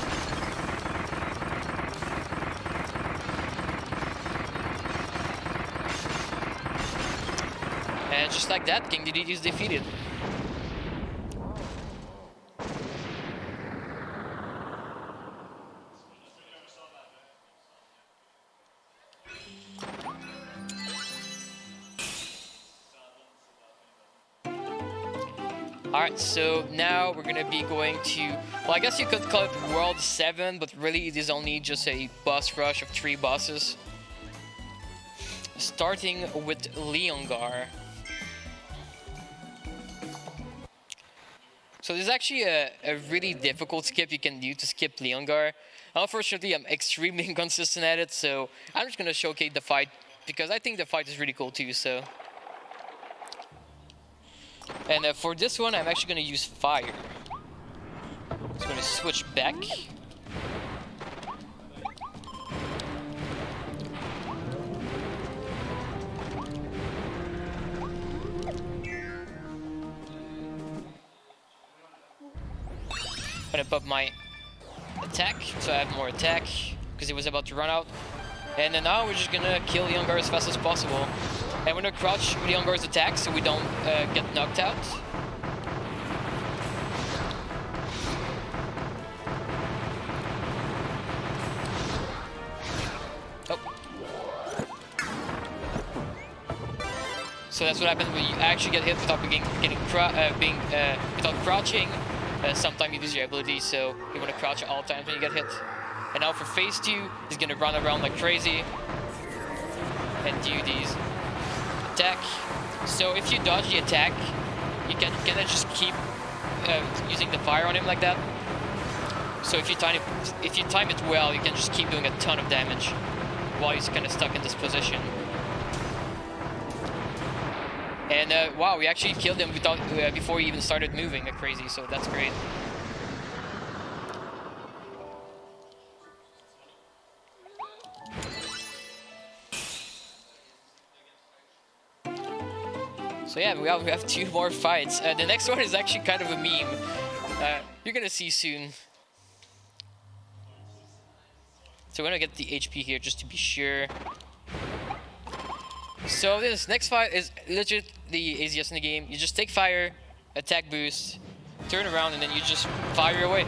And just like that, King DDD is defeated. Alright, so now we're gonna be going to, well, I guess you could call it World 7, but really it is only just a boss rush of 3 bosses. Starting with Leongar. So there's actually a really difficult skip you can do to skip Leongar. Unfortunately, I'm extremely inconsistent at it, so I'm just gonna showcase the fight because I think the fight is really cool too, so. And for this one, I'm actually going to use fire. So I'm going to switch back. I'm going to bump my attack, so I have more attack, because it was about to run out. And then now we're just going to kill Leongar as fast as possible. And we're gonna crouch Leongar's attack so we don't get knocked out. Oh. So that's what happens when you actually get hit without without crouching. Sometimes you lose your ability, so you want to crouch at all times when you get hit. And now for phase 2, he's gonna run around like crazy and do these. Attack. So if you dodge the attack, you can just keep using the fire on him like that. So if you time it well, you can just keep doing a ton of damage while he's kind of stuck in this position. And wow, we actually killed him without before he even started moving like crazy. So that's great. So yeah, we have 2 more fights. The next one is actually kind of a meme. You're gonna see soon. So we're gonna get the HP here just to be sure. So this next fight is legit the easiest in the game. You just take fire, attack boost, turn around, and then you just fire away.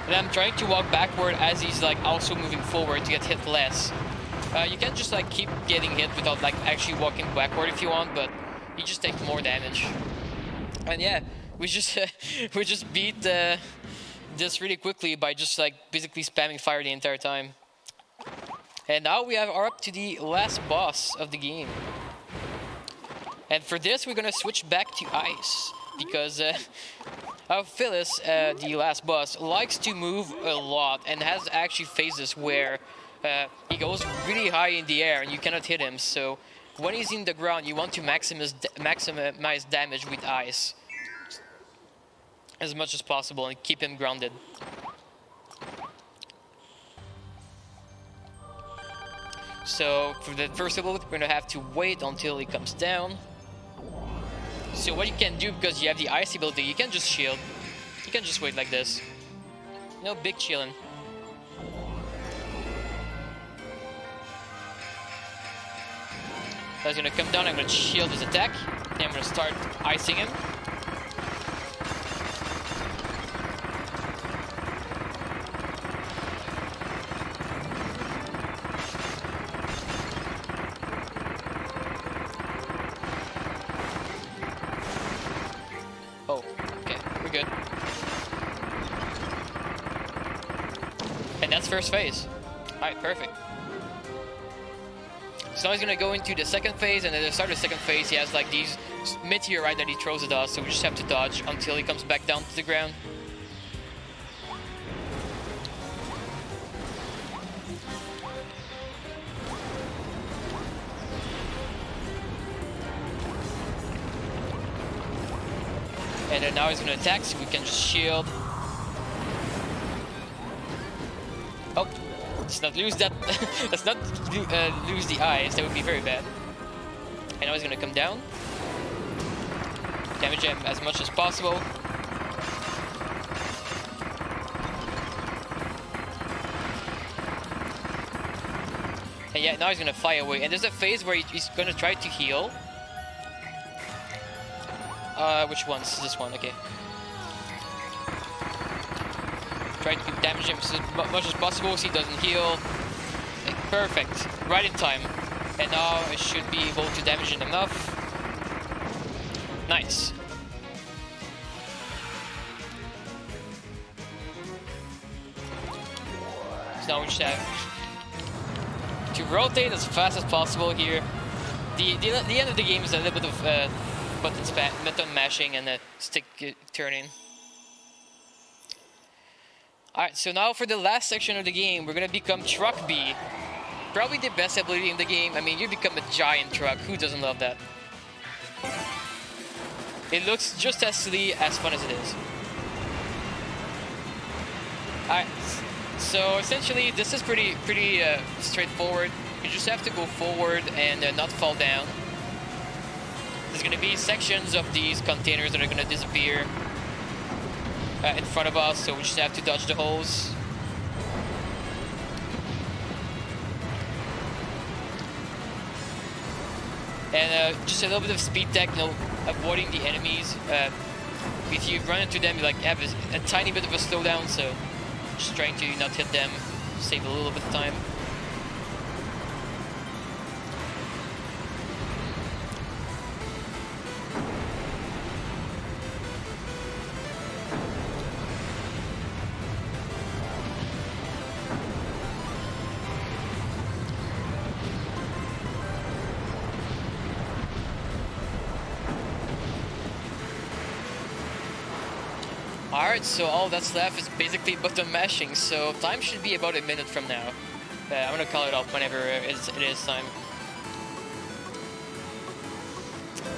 And I'm trying to walk backward as he's like also moving forward to get hit less. You can just like keep getting hit without like actually walking backward if you want, but you just take more damage. And yeah, we just we just beat this really quickly by just like basically spamming fire the entire time. And now we are up to the last boss of the game. And for this, we're gonna switch back to ice because Phyllis, the last boss, likes to move a lot and has actually phases where he goes really high in the air and you cannot hit him. So when he's in the ground, you want to maximize damage with ice as much as possible and keep him grounded. So for the first level, we're gonna have to wait until he comes down. So what you can do, because you have the ice ability, you can just shield. You can just wait like this. No big chillin'. So he's gonna come down, I'm gonna shield his attack, and I'm gonna start icing him. Oh, okay, we're good. And that's first phase. Alright, perfect. So now he's gonna go into the second phase, and at the start of the second phase, he has like these meteorite that he throws at us, so we just have to dodge until he comes back down to the ground. And then now he's gonna attack, so we can just shield. Oh. Let's not lose that. Let's not lose the eyes. That would be very bad. And now he's gonna come down. Damage him as much as possible. And yeah, now he's gonna fly away. And there's a phase where he's gonna try to heal. Which one's this one? Okay. Try to damage him as much as possible so he doesn't heal. Perfect. Right in time. And now I should be able to damage him enough. Nice. So now we just have to rotate as fast as possible here. The end of the game is a little bit of button mashing and stick turning. Alright, so now for the last section of the game, we're gonna become Truck B. Probably the best ability in the game. I mean, you become a giant truck. Who doesn't love that? It looks just as silly, as fun as it is. Alright, so essentially this is pretty straightforward. You just have to go forward and not fall down. There's gonna be sections of these containers that are gonna disappear in front of us, so we just have to dodge the holes. And just a little bit of speed tech, avoiding the enemies. If you run into them, you like have a tiny bit of a slowdown, so just trying to not hit them, save a little bit of time. Alright, so all that's left is basically button mashing, so time should be about a minute from now. I'm gonna call it off whenever it is time.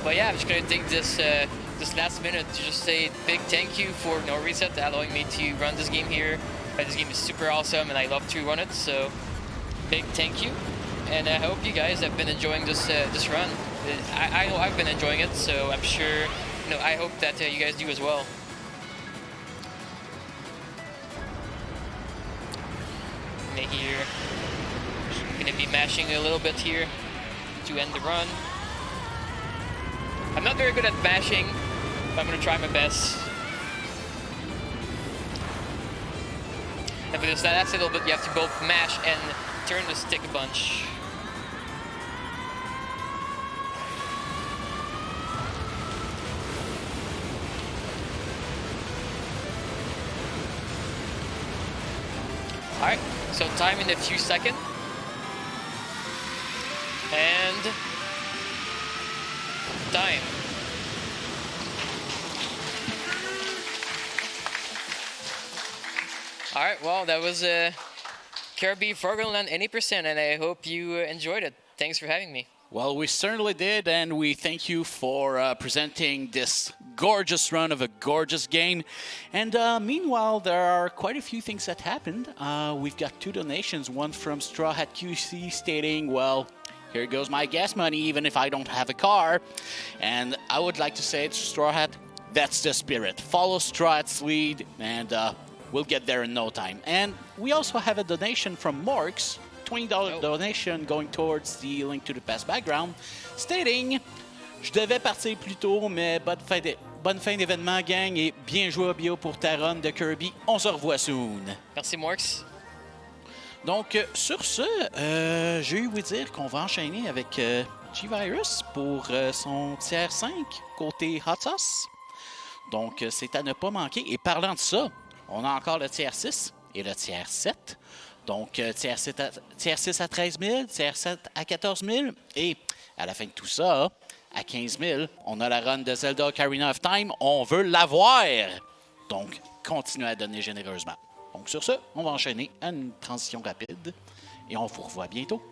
But yeah, I'm just gonna take this this last minute to just say big thank you for NoReset allowing me to run this game here. This game is super awesome and I love to run it, so big thank you, and I hope you guys have been enjoying this this run. I know I've been enjoying it, so I'm sure I hope that you guys do as well. And here, gonna be mashing a little bit here to end the run. I'm not very good at mashing, but I'm gonna try my best. And for this last little bit, you have to both mash and turn the stick a bunch. Alright, so time in a few seconds. And time. Alright, well, that was Kirby Forgotten Land 80%, and I hope you enjoyed it. Thanks for having me. Well, we certainly did, and we thank you for presenting this gorgeous run of a gorgeous game. And meanwhile, there are quite a few things that happened. We've got 2 donations, one from Straw Hat QC stating, well, here goes my gas money, even if I don't have a car. And I would like to say to Straw Hat, that's the spirit. Follow Straw Hat's lead, and we'll get there in no time. And we also have a donation from Morks, $20 donation going towards the link to the past background, stating je devais partir plus tôt, mais bonne fin d'événement, gang, et bien joué Obio pour ta run de Kirby. On se revoit soon. Merci, Morks. Donc, sur ce, j'ai eu vous dire qu'on va enchaîner avec G-Virus pour son tiers 5 côté Hot Sauce. Donc, c'est à ne pas manquer. Et parlant de ça, on a encore le tiers 6 et le tiers 7. Donc, tiers 6 à 13 000, tiers 7 à 14 000. Et à la fin de tout ça, à 15 000, on a la run de Zelda Ocarina of Time. On veut l'avoir. Donc, continuez à donner généreusement. Donc, sur ce, on va enchaîner à une transition rapide. Et on vous revoit bientôt.